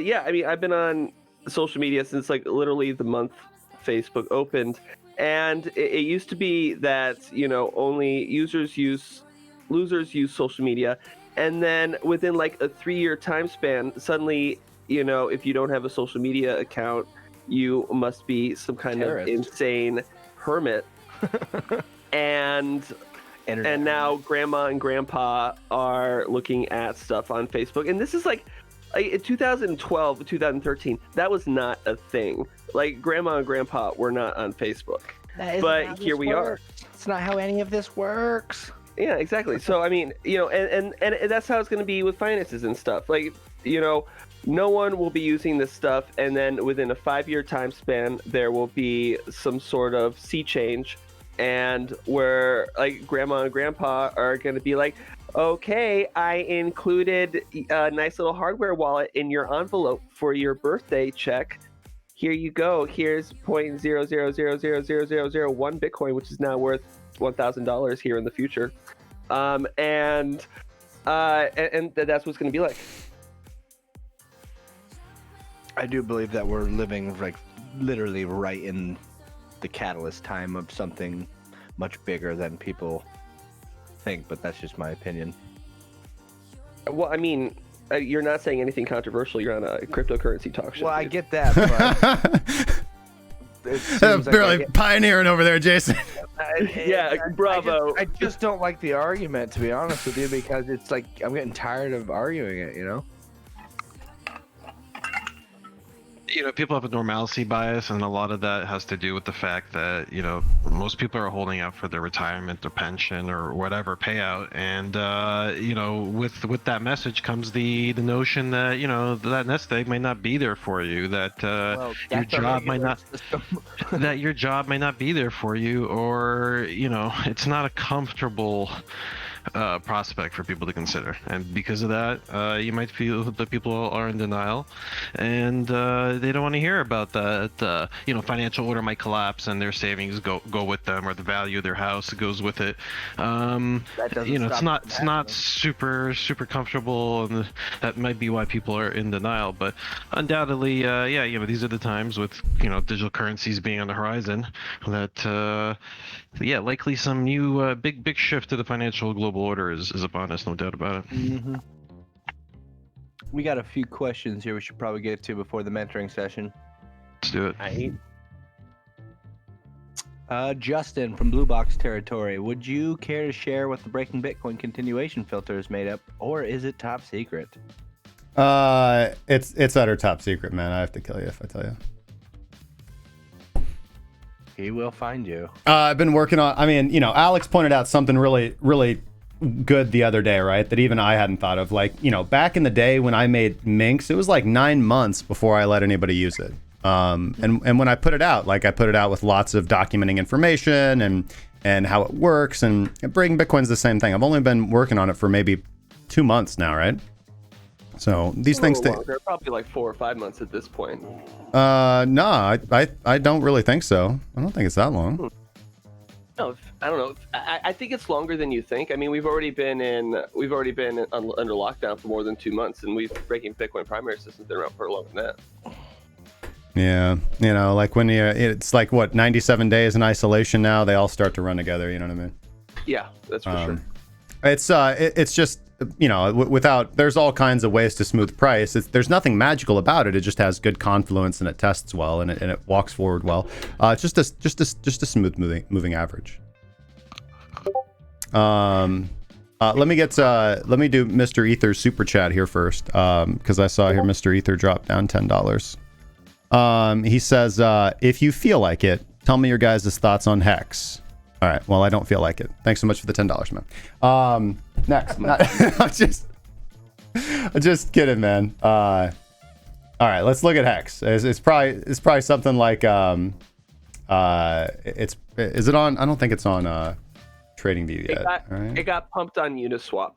S2: yeah, I mean, I've been on social media since like literally the month Facebook opened, and it used to be that only losers use social media, and then within like a 3-year time span, suddenly if you don't have a social media account, you must be some kind of insane hermit, and now grandma and grandpa are looking at stuff on Facebook. And this is like in 2012, 2013, that was not a thing. Like, grandma and grandpa were not on Facebook. But here we are.
S4: It's not how any of this works.
S2: Yeah, exactly. So, I mean, and that's how it's going to be with finances and stuff. Like, no one will be using this stuff, and then within a 5-year time span, there will be some sort of sea change, and where like grandma and grandpa are going to be like, okay, I included a nice little hardware wallet in your envelope for your birthday check. here you go. Here's 0.000000001 Bitcoin, which is now worth $1,000 here in the future. And that's what's going to be like.
S4: I do believe that we're living like literally right in the catalyst time of something much bigger than people think, but that's just my opinion.
S2: Well, I mean, you're not saying anything controversial. You're on a cryptocurrency talk show.
S4: Well, I
S2: dude.
S4: get that, but it seems
S1: Barely pioneering over there, Jason.
S2: Yeah, bravo.
S4: I just don't like the argument, to be honest with you, because it's like I'm getting tired of arguing it, you know?
S3: You know, people have a normalcy bias, and a lot of that has to do with the fact that, you know, most people are holding out for their retirement or pension or whatever payout, and you know, with that message comes the notion that, you know, that nest egg might not be there for you, that your job might not that your job might not be there for you, or, you know, it's not a comfortable prospect for people to consider, and because of that, you might feel that people are in denial, and they don't want to hear about that. You know, financial order might collapse, and their savings go with them, or the value of their house goes with it. You know, it's not super comfortable, and that might be why people are in denial. But undoubtedly, yeah, you know, these are the times with, you know, digital currencies being on the horizon that. Yeah, likely some new big shift to the financial global order is upon us, no doubt about it.
S4: Mm-hmm. We got a few questions here we should probably get to before the mentoring session.
S3: Let's do it.
S4: Justin from Blue Box Territory, would you care to share what the Breaking Bitcoin continuation filter is made up, or is it top secret?
S1: It's utter top secret, man. I have to kill you if I tell you.
S4: He will find you.
S1: I've been working on, I mean, you know, Alex pointed out something really good the other day, right? That even I hadn't thought of. Like, you know, back in the day when I made Minx, it was like 9 months before I let anybody use it. And when I put it out, like I put it out with lots of documenting information and how it works, and Breaking Bitcoin's the same thing. I've only been working on it for maybe 2 months now, right? So these things take
S2: probably like 4 or 5 months at this point.
S1: No, I don't really think so. I don't think it's that long.
S2: No, I don't know. I think it's longer than you think. I mean, we've already been under lockdown for more than 2 months, and Breaking Bitcoin primary system's been around for longer than that.
S1: Yeah, you know, like when it's like what, 97 days in isolation now, they all start to run together. You know what I mean?
S2: Yeah, that's for sure.
S1: It's just, you know, there's all kinds of ways to smooth price. There's nothing magical about it. It just has good confluence, and it tests well, and it walks forward well. It's just a smooth moving average. Let me do Mr. Ether's super chat here first, because I saw here Mr. Ether drop down $10. He says, if you feel like it, tell me your guys' thoughts on HEX. All right. Well, I don't feel like it. Thanks so much for the $10, man. Next. I'm just kidding, man. All right. Let's look at HEX. It's probably something like is it on? I don't think it's on TradingView yet.
S2: It got pumped on Uniswap.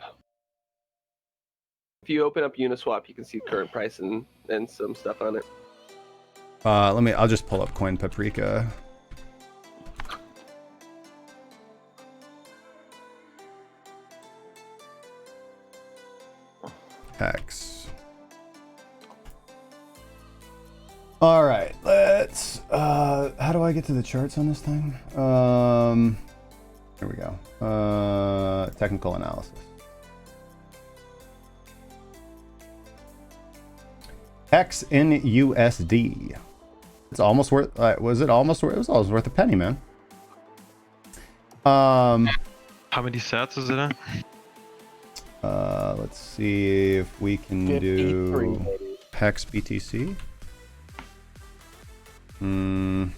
S2: If you open up Uniswap, you can see current price and some stuff on it.
S1: I'll just pull up Coin Paprika. HEX. All right, let's how do I get to the charts on this thing? Here we go. Technical analysis. HEX in USD. It's almost worth, was it almost worth? It was almost worth a penny, man.
S3: How many sats is it at?
S1: Let's see if we can do HEX BTC.
S3: 40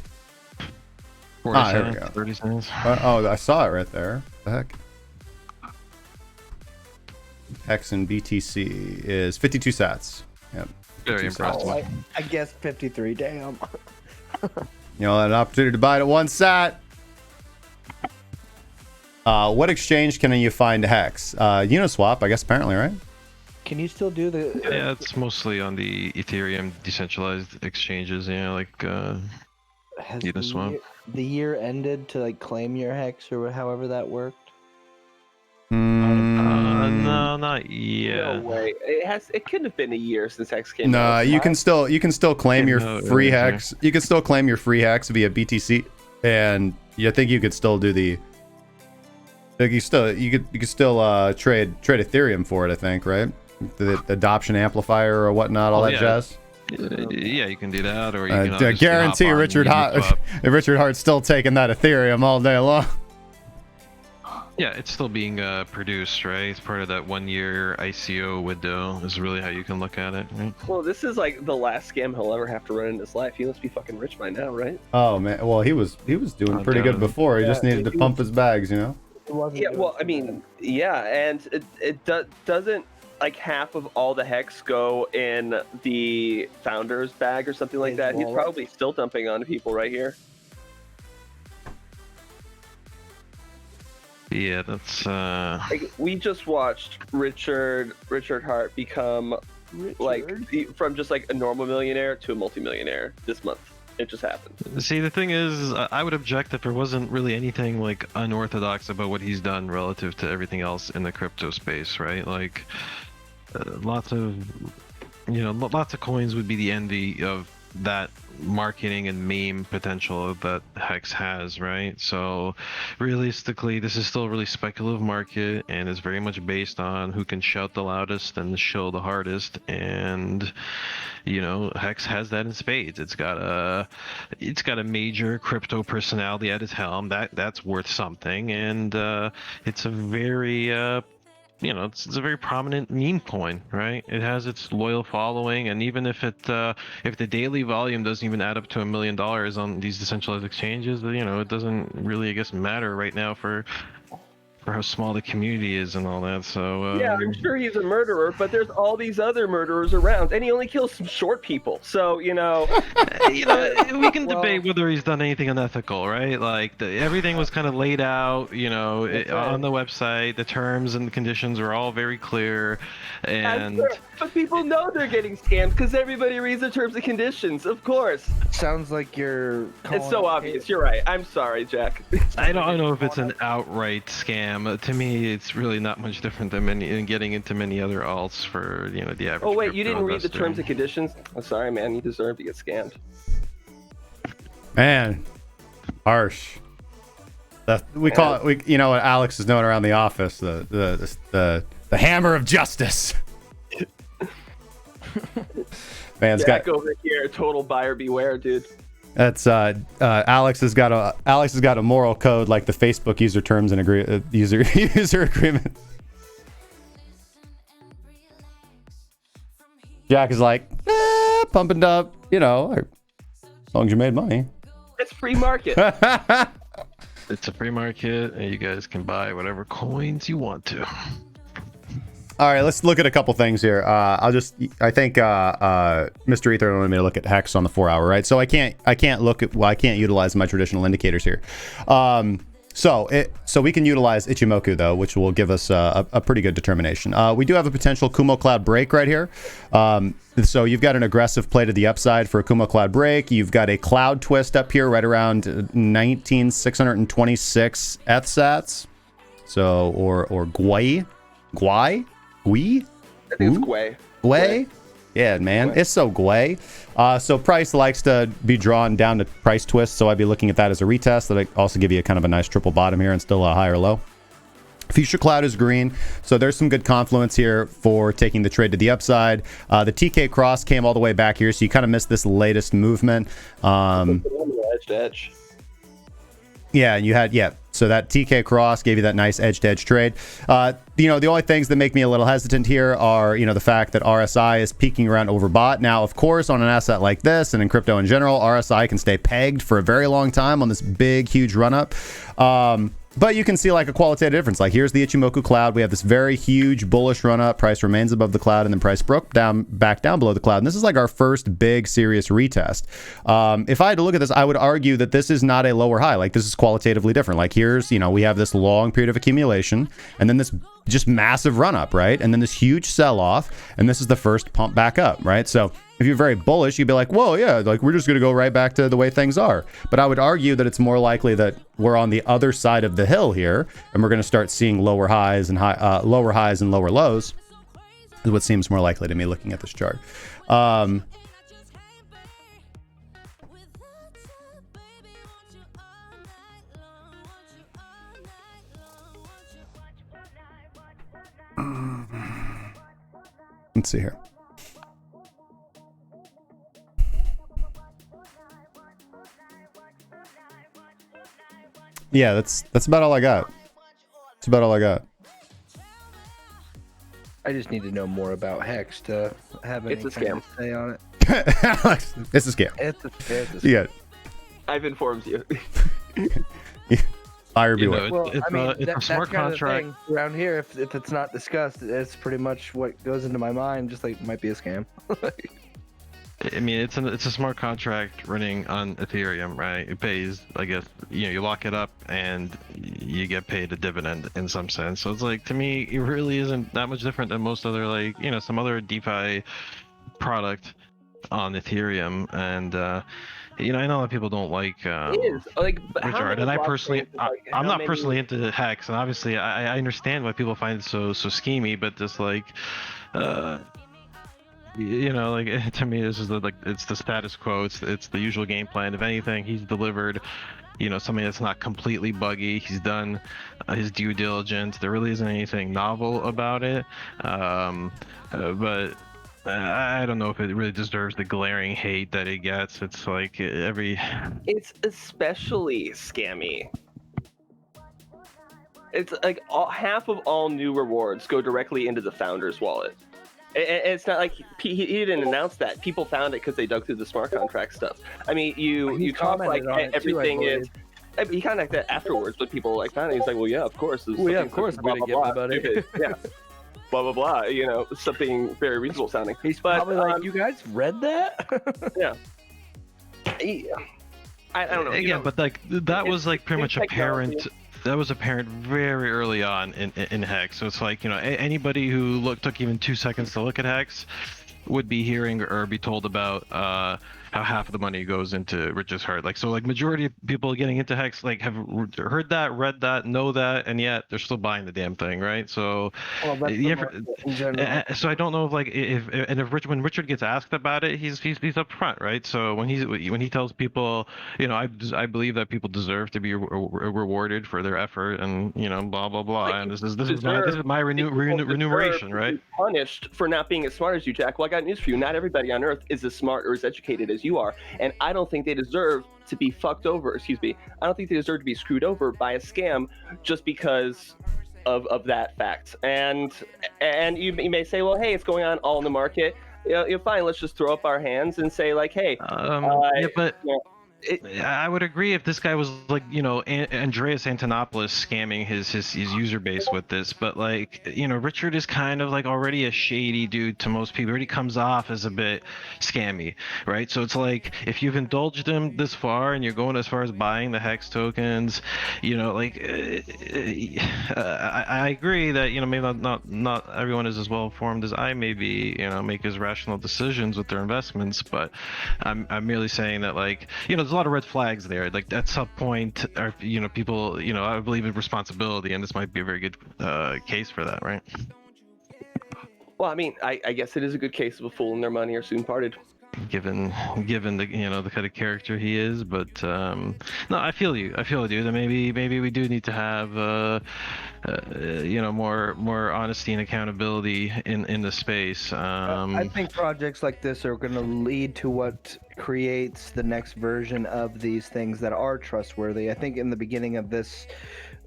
S1: there we
S3: cents,
S1: go.
S3: 30 cents.
S1: Oh, I saw it right there. The heck? HEX and BTC is 52 sats. Yep.
S3: Very impressive.
S4: I guess 53. Damn.
S1: You know, an opportunity to buy it at 1 sat. What exchange can you find HEX? Uniswap, I guess, apparently, right?
S4: Can you still do the?
S3: Yeah, it's mostly on the Ethereum decentralized exchanges. Yeah, like
S4: Has
S3: Uniswap.
S4: the year ended to like claim your hex or however that worked?
S3: No, not yet.
S2: No way. It couldn't have been a year since Hex came
S1: No,
S2: out.
S1: you can still claim your
S3: no,
S1: free
S3: yeah,
S1: hex. You can still claim your free hex via BTC, and I think you could still do the. Like you could still trade Ethereum for it. I think, right? The adoption amplifier or whatnot, all that
S3: yeah.
S1: jazz.
S3: Yeah, you can do that, or you
S1: I
S3: can obviously
S1: guarantee
S3: hop on
S1: Richard Hart's still taking that Ethereum all day long.
S3: Yeah, it's still being produced, right? It's part of that 1-year ICO window. Is really how you can look at it, right?
S2: Well, this is like the last scam he'll ever have to run in his life. He must be fucking rich by now, right?
S1: Oh man, well he was doing pretty good before. He just needed to pump his bags, you know.
S2: Yeah, well, I mean, yeah, and doesn't like half of all the hex go in the founder's bag or something like that. He's probably still dumping on people right here.
S3: Yeah, that's
S2: Like, we just watched Richard Hart become from just like a normal millionaire to a multimillionaire this month. It just happened.
S3: See, the thing is, I would object if there wasn't really anything like unorthodox about what he's done relative to everything else in the crypto space, right? Like, lots of coins would be the envy of that marketing and meme potential that Hex has, right? So realistically, this is still a really speculative market, and it's very much based on who can shout the loudest and show the hardest. And Hex has that in spades. It's got a major crypto personality at its helm. That's worth something, and it's a very it's a very prominent meme coin, right? It has its loyal following, and even if the daily volume doesn't even add up to $1 million on these decentralized exchanges, it doesn't really, I guess, matter right now for how small the community is and all that. So
S2: yeah, I'm sure he's a murderer, but there's all these other murderers around, and he only kills some short people. So we
S3: can debate whether he's done anything unethical, right? Like everything was kind of laid out, on the website. The terms and the conditions were all very clear, and
S2: but people know they're getting scammed because everybody reads the terms and conditions. Of course.
S4: Sounds like you're.
S2: It's so obvious. You're right. I'm sorry, Jack.
S3: I don't know if it's an outright scam. To me, it's really not much different than getting into many other alts for the average.
S2: Oh wait, you didn't read
S3: investor.
S2: the terms and conditions? I'm sorry, man. You deserve to get scammed.
S1: Man, harsh. We call it. What Alex is known around the office, the hammer of justice. Man's
S2: Jack over here, total buyer beware, dude.
S1: That's Alex has got a moral code like the Facebook user terms and user agreement. Jack is like, pumping up, as long as you made money.
S2: It's free market.
S3: It's a free market, and you guys can buy whatever coins you want to.
S1: All right, let's look at a couple things here. I think Mr. Ether wanted me to look at Hex on the 4-hour, right? So I can't utilize my traditional indicators here. So we can utilize Ichimoku though, which will give us a pretty good determination. We do have a potential Kumo Cloud break right here. So you've got an aggressive play to the upside for a Kumo Cloud break. You've got a cloud twist up here right around 19,626 ETH-sats. So or Gwei. I think it's Gwei. Yeah, man. It's so Gwei. So price likes to be drawn down to price twist, so I'd be looking at that as a retest. That'd also give you kind of a nice triple bottom here and still a higher low. Future cloud is green, so there's some good confluence here for taking the trade to the upside. The TK cross came all the way back here, so you kind of missed this latest movement.
S2: Edge.
S1: Yeah, you had, so that TK cross gave you that nice edge-to-edge trade. The only things that make me a little hesitant here are, the fact that RSI is peaking around overbought. Now, of course, on an asset like this and in crypto in general, RSI can stay pegged for a very long time on this big, huge run-up. But you can see like a qualitative difference. Like here's the Ichimoku cloud. We have this very huge bullish run up. Price remains above the cloud, and then price broke down back down below the cloud. And this is like our first big serious retest. If I had to look at this, I would argue that this is not a lower high. Like this is qualitatively different. Like here's, we have this long period of accumulation, and then this just massive run up, right? And then this huge sell off, and this is the first pump back up, right? So if you're very bullish, you'd be like, whoa, yeah, like we're just going to go right back to the way things are. But I would argue that it's more likely that we're on the other side of the hill here, and we're going to start seeing lower highs and lower lows, is what seems more likely to me looking at this chart. Let's see here. Yeah, that's about all I got. That's about all I got.
S4: I just need to know more about Hex to have any
S2: It's a
S4: kind
S2: scam.
S4: of say on it.
S1: Alex, it's a scam.
S4: It's a scam.
S1: Yeah.
S2: I've informed you.
S1: Buyer
S3: You
S1: beware.
S3: know,
S4: Well,
S3: it's
S4: I mean,
S3: a
S4: that's
S3: smart
S4: kind of the
S3: contract.
S4: thing around here. If it's not discussed, it's pretty much what goes into my mind. Just like might be a scam.
S3: I mean, it's a smart contract running on Ethereum, right? It pays, I guess, you lock it up and you get paid a dividend in some sense. So it's like, to me, it really isn't that much different than most other, like, some other DeFi product on Ethereum. And, I know a lot of people don't like
S2: It is like, but how
S3: Richard,
S2: many
S3: and I
S2: blockchains,
S3: personally,
S2: like,
S3: I'm
S2: how
S3: not
S2: many-
S3: personally into Hex, and obviously I understand why people find it so schemy, but just like, like to me this is it's the status quo, it's the usual game plan. If anything, he's delivered, something that's not completely buggy. He's done his due diligence. There really isn't anything novel about it, but. I don't know if it really deserves the glaring hate that it gets. It's like
S2: It's especially scammy. It's like half of all new rewards go directly into the founder's wallet. And it's not like he didn't announce that. People found it because they dug through the smart contract stuff. I mean, you talk like
S4: commented on it too, I
S2: everything is.
S4: believe.
S2: I mean, he kind of like that afterwards, but people like found it. He's like, well, yeah, of course.
S4: Well, yeah, of course,
S2: blah,
S4: I'm gonna
S2: blah,
S4: give
S2: blah,
S4: my money.
S2: stupid. Yeah. Blah blah blah. Something very reasonable sounding.
S4: He's
S2: But,
S4: probably like, you guys read that?
S2: Yeah. I don't know.
S3: Again, but like that was like pretty much
S2: it's technology.
S3: apparent. That was apparent very early on in Hex. So it's like, anybody who took even 2 seconds to look at Hex would be hearing or be told about how half of the money goes into Rich's heart. Like, so like majority of people getting into Hex like have heard that, read that, know that, and yet they're still buying the damn thing, right? So
S4: Well, that's
S3: the
S4: the
S3: effort-
S4: market in general.
S3: so I don't know if when Richard gets asked about it, he's upfront, right? So when he tells people, I believe that people deserve to be rewarded for their effort, and blah blah blah,
S2: Like,
S3: and this is my remuneration, right?
S2: Punished for not being as smart as you, Jack. Well, I got news for you. Not everybody on Earth is as smart or as educated as you are, and I don't think they deserve to be fucked over. Excuse me. I don't think they deserve to be screwed over by a scam just because of that fact. And you may say, well, hey, it's going on all in the market. You're fine. Let's just throw up our hands and say, like, hey,
S3: Yeah, but
S2: you know,
S3: I would agree if this guy was like, Andreas Antonopoulos scamming his user base with this, but like, Richard is kind of like already a shady dude to most people. He already comes off as a bit scammy, right? So it's like, if you've indulged him this far and you're going as far as buying the Hex tokens, I agree that, maybe not everyone is as well informed as I may be, make as rational decisions with their investments, but I'm merely saying that, like, there's a lot of red flags there. Like, at some point, or people, I believe in responsibility, and this might be a very good case for that, right?
S2: well, I mean, I guess it is a good case of a fool and their money are soon parted.
S3: Given the the kind of character he is, but no, I feel you, dude. That maybe we do need to have more honesty and accountability in the space.
S4: I think projects like this are going to lead to what creates the next version of these things that are trustworthy. I think in the beginning of this,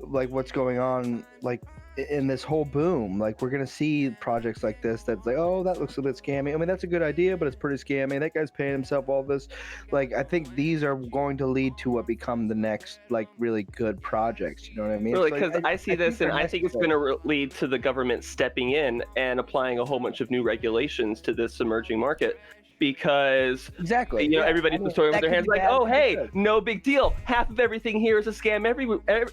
S4: like what's going on, like in this whole boom. Like, we're gonna see projects like this that's like, oh, that looks a bit scammy. I mean, that's a good idea, but it's pretty scammy. That guy's paying himself all this. Like, I think these are going to lead to what become the next, like, really good projects. You know what I mean?
S2: Really,
S4: It's like,
S2: because I see this, and I think it's going
S4: necessary.
S2: to lead to the government stepping in and applying a whole bunch of new regulations to this emerging market. Because
S4: Exactly.
S2: you know, everybody's just throwing up their hands like, "Oh, hey, no big deal. Half of everything here is a scam.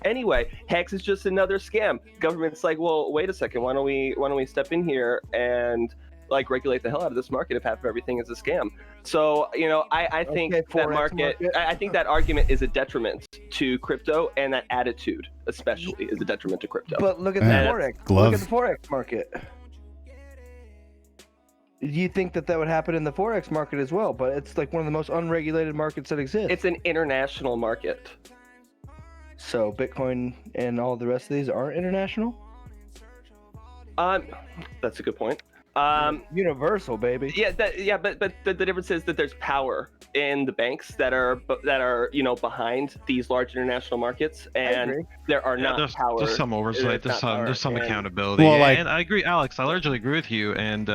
S2: Anyway, Hex is just another scam." Government's like, "Well, wait a second. Why don't we step in here and like regulate the hell out of this market if half of everything is a scam?" So you know, I think
S4: Okay,
S2: that
S4: Forex
S2: I think that argument is a detriment to crypto, and that attitude especially is a detriment to crypto.
S4: But look at the
S1: Man,
S4: Forex.
S1: glove.
S4: Look at the Forex market. You think that would happen in the Forex market as well, but it's like one of the most unregulated markets that exists.
S2: It's an international market.
S4: So Bitcoin and all the rest of these aren't international?
S2: That's a good point.
S4: Universal, baby.
S2: Yeah, but the difference is that there's power in the banks that are you know behind these large international markets, and there are not power.
S3: There's some oversight. There's some accountability.
S1: Well, like,
S3: and I agree, Alex. I largely agree with you. And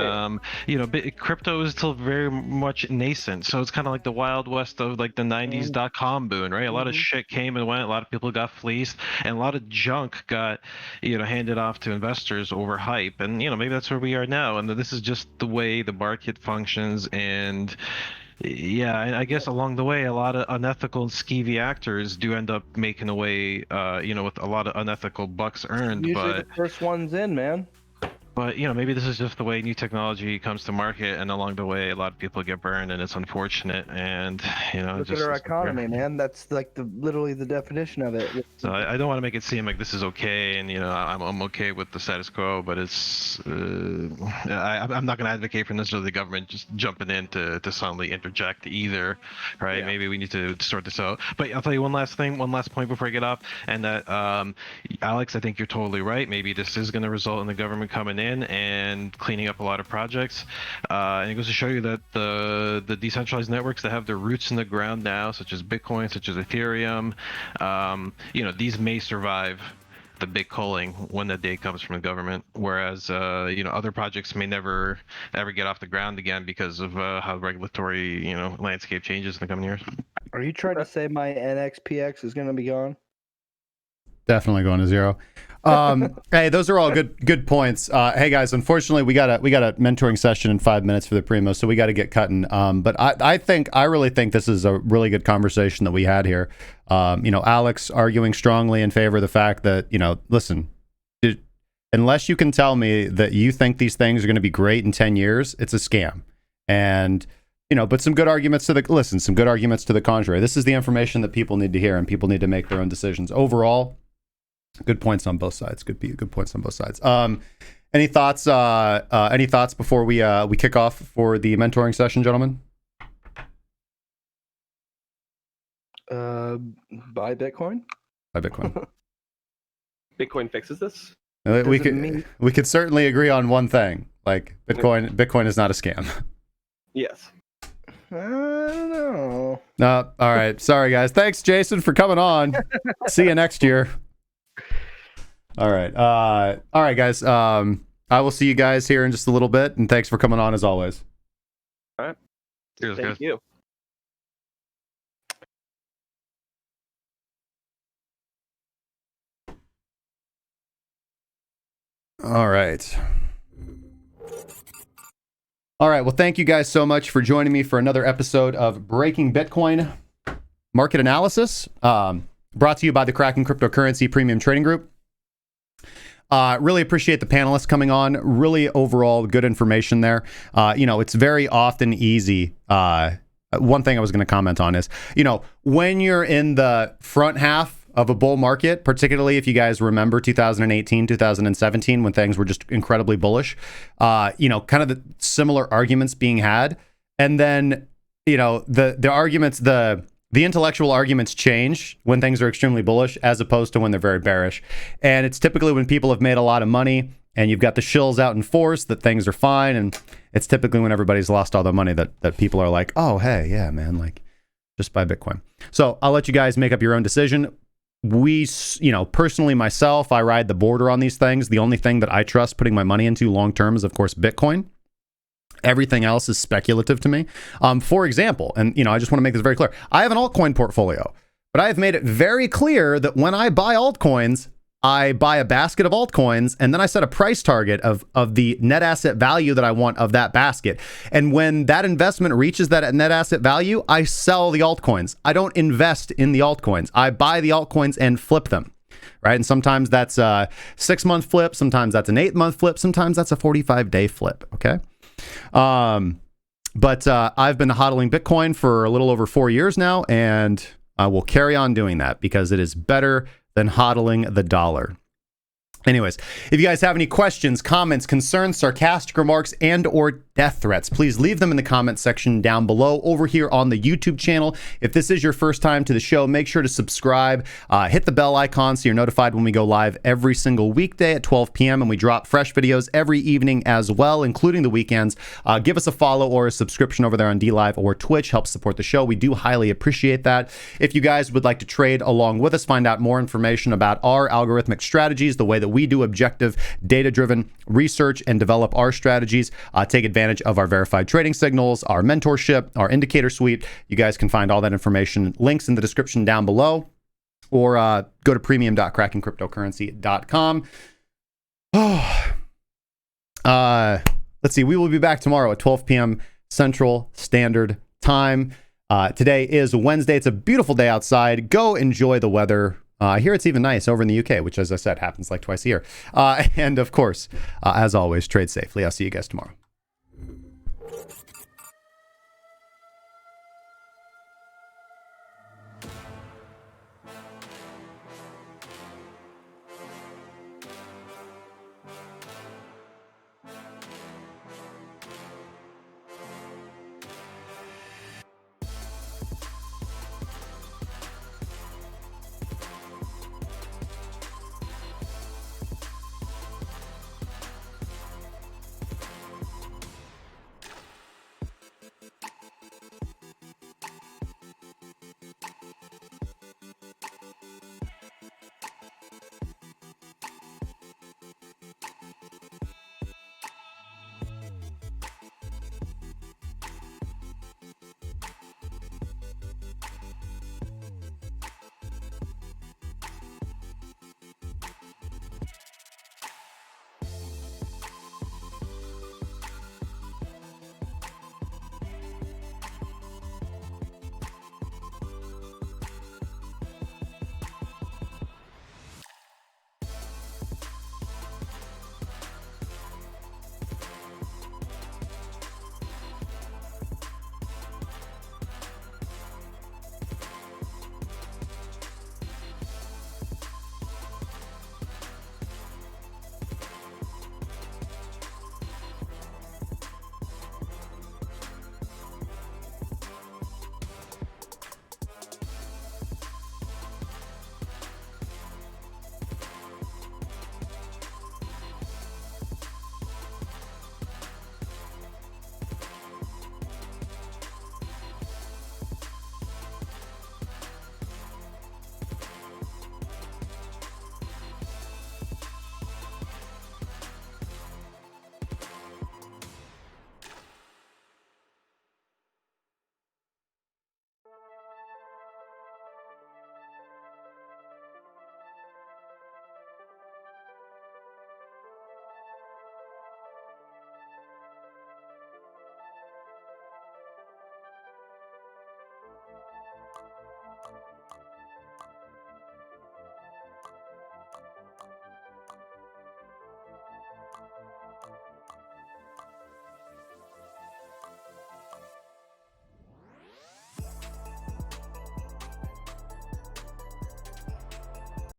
S3: you know, crypto is still very much nascent, so it's kind of like the wild west of like the '90s .com boom, right? A lot of shit came and went. A lot of people got fleeced, and a lot of junk got handed off to investors over hype. And maybe that's where we are now. And this is just the way the market functions. And yeah, I guess along the way, a lot of unethical and skeevy actors do end up making away, with a lot of unethical bucks earned.
S4: Usually
S3: But
S4: the first one's in, man.
S3: But maybe this is just the way new technology comes to market, and along the way, a lot of people get burned, and it's unfortunate. And
S4: look at our economy, man. That's like literally the definition of it.
S3: So I don't want to make it seem like this is okay, and I'm okay with the status quo, but it's I'm not going to advocate for necessarily the government just jumping in to suddenly interject either, right?
S2: Yeah.
S3: Maybe we need to sort this out. But I'll tell you one last point before I get off, and that Alex, I think you're totally right. Maybe this is going to result in the government coming in and cleaning up a lot of projects, and it goes to show you that the decentralized networks that have their roots in the ground now, such as Bitcoin, such as Ethereum, these may survive the big culling when that day comes from the government, whereas other projects may never ever get off the ground again because of how regulatory landscape changes in the coming years.
S4: Are you trying to say my NXPX is going to be gone?
S1: Definitely going to zero. Hey, those are all good points. Hey guys, unfortunately we got a mentoring session in 5 minutes for the Primo, so we got to get cutting. But I really think this is a really good conversation that we had here. Alex arguing strongly in favor of the fact that listen, unless you can tell me that you think these things are going to be great in 10 years, it's a scam. And but some good arguments to the contrary. This is the information that people need to hear, and people need to make their own decisions. Overall, good points on both sides. Good points on both sides. Any thoughts? Any thoughts before we kick off for the mentoring session, gentlemen?
S4: Buy Bitcoin.
S1: Buy Bitcoin.
S2: Bitcoin fixes this.
S1: We could certainly agree on one thing. Like Bitcoin is not a scam.
S2: Yes.
S4: I don't know.
S1: No. All right. Sorry, guys. Thanks, Jason, for coming on. See you next year. All right. All right, guys. I will see you guys here in just a little bit, and thanks for coming on as always.
S2: All right.
S3: Cheers,
S2: Thank
S3: guys.
S2: you.
S1: All right. All right. Well, thank you guys so much for joining me for another episode of Breaking Bitcoin Market Analysis, brought to you by the Cracking Crypotcurrency Premium Trading Group. Really appreciate the panelists coming on. Really overall good information there. It's very often easy. One thing I was going to comment on is, when you're in the front half of a bull market, particularly if you guys remember 2018, 2017, when things were just incredibly bullish, kind of the similar arguments being had. And then, the arguments, the intellectual arguments change when things are extremely bullish as opposed to when they're very bearish. And it's typically when people have made a lot of money and you've got the shills out in force that things are fine. And it's typically when everybody's lost all their money that people are like, oh, hey, yeah, man, like just buy Bitcoin. So I'll let you guys make up your own decision. personally myself, I ride the border on these things. The only thing that I trust putting my money into long term is, of course, Bitcoin. Everything else is speculative to me. For example, and I just want to make this very clear. I have an altcoin portfolio, but I have made it very clear that when I buy altcoins, I buy a basket of altcoins, and then I set a price target of the net asset value that I want of that basket. And when that investment reaches that net asset value, I sell the altcoins. I don't invest in the altcoins. I buy the altcoins and flip them, right? And sometimes that's a 6-month flip. Sometimes that's an 8-month flip. Sometimes that's a 45-day flip, okay? But I've been hodling Bitcoin for a little over 4 years now, and I will carry on doing that because it is better than hodling the dollar. Anyways, if you guys have any questions, comments, concerns, sarcastic remarks, and or death threats, please leave them in the comment section down below over here on the YouTube channel. If this is your first time to the show, make sure to subscribe, hit the bell icon so you're notified when we go live every single weekday at 12 p.m. and we drop fresh videos every evening as well, including the weekends. Give us a follow or a subscription over there on DLive or Twitch. Help support the show. We do highly appreciate that. If you guys would like to trade along with us, find out more information about our algorithmic strategies, the way that we do objective, data-driven research and develop our strategies, take advantage of our verified trading signals, our mentorship, our indicator suite. You guys can find all that information, links in the description down below, or go to premium.crackingcryptocurrency.com. Let's see. We will be back tomorrow at 12 p.m. Central Standard Time. Today is Wednesday. It's a beautiful day outside. Go enjoy the weather. I hear it's even nice over in the UK, which, as I said, happens like twice a year. And of course, as always, trade safely. I'll see you guys tomorrow.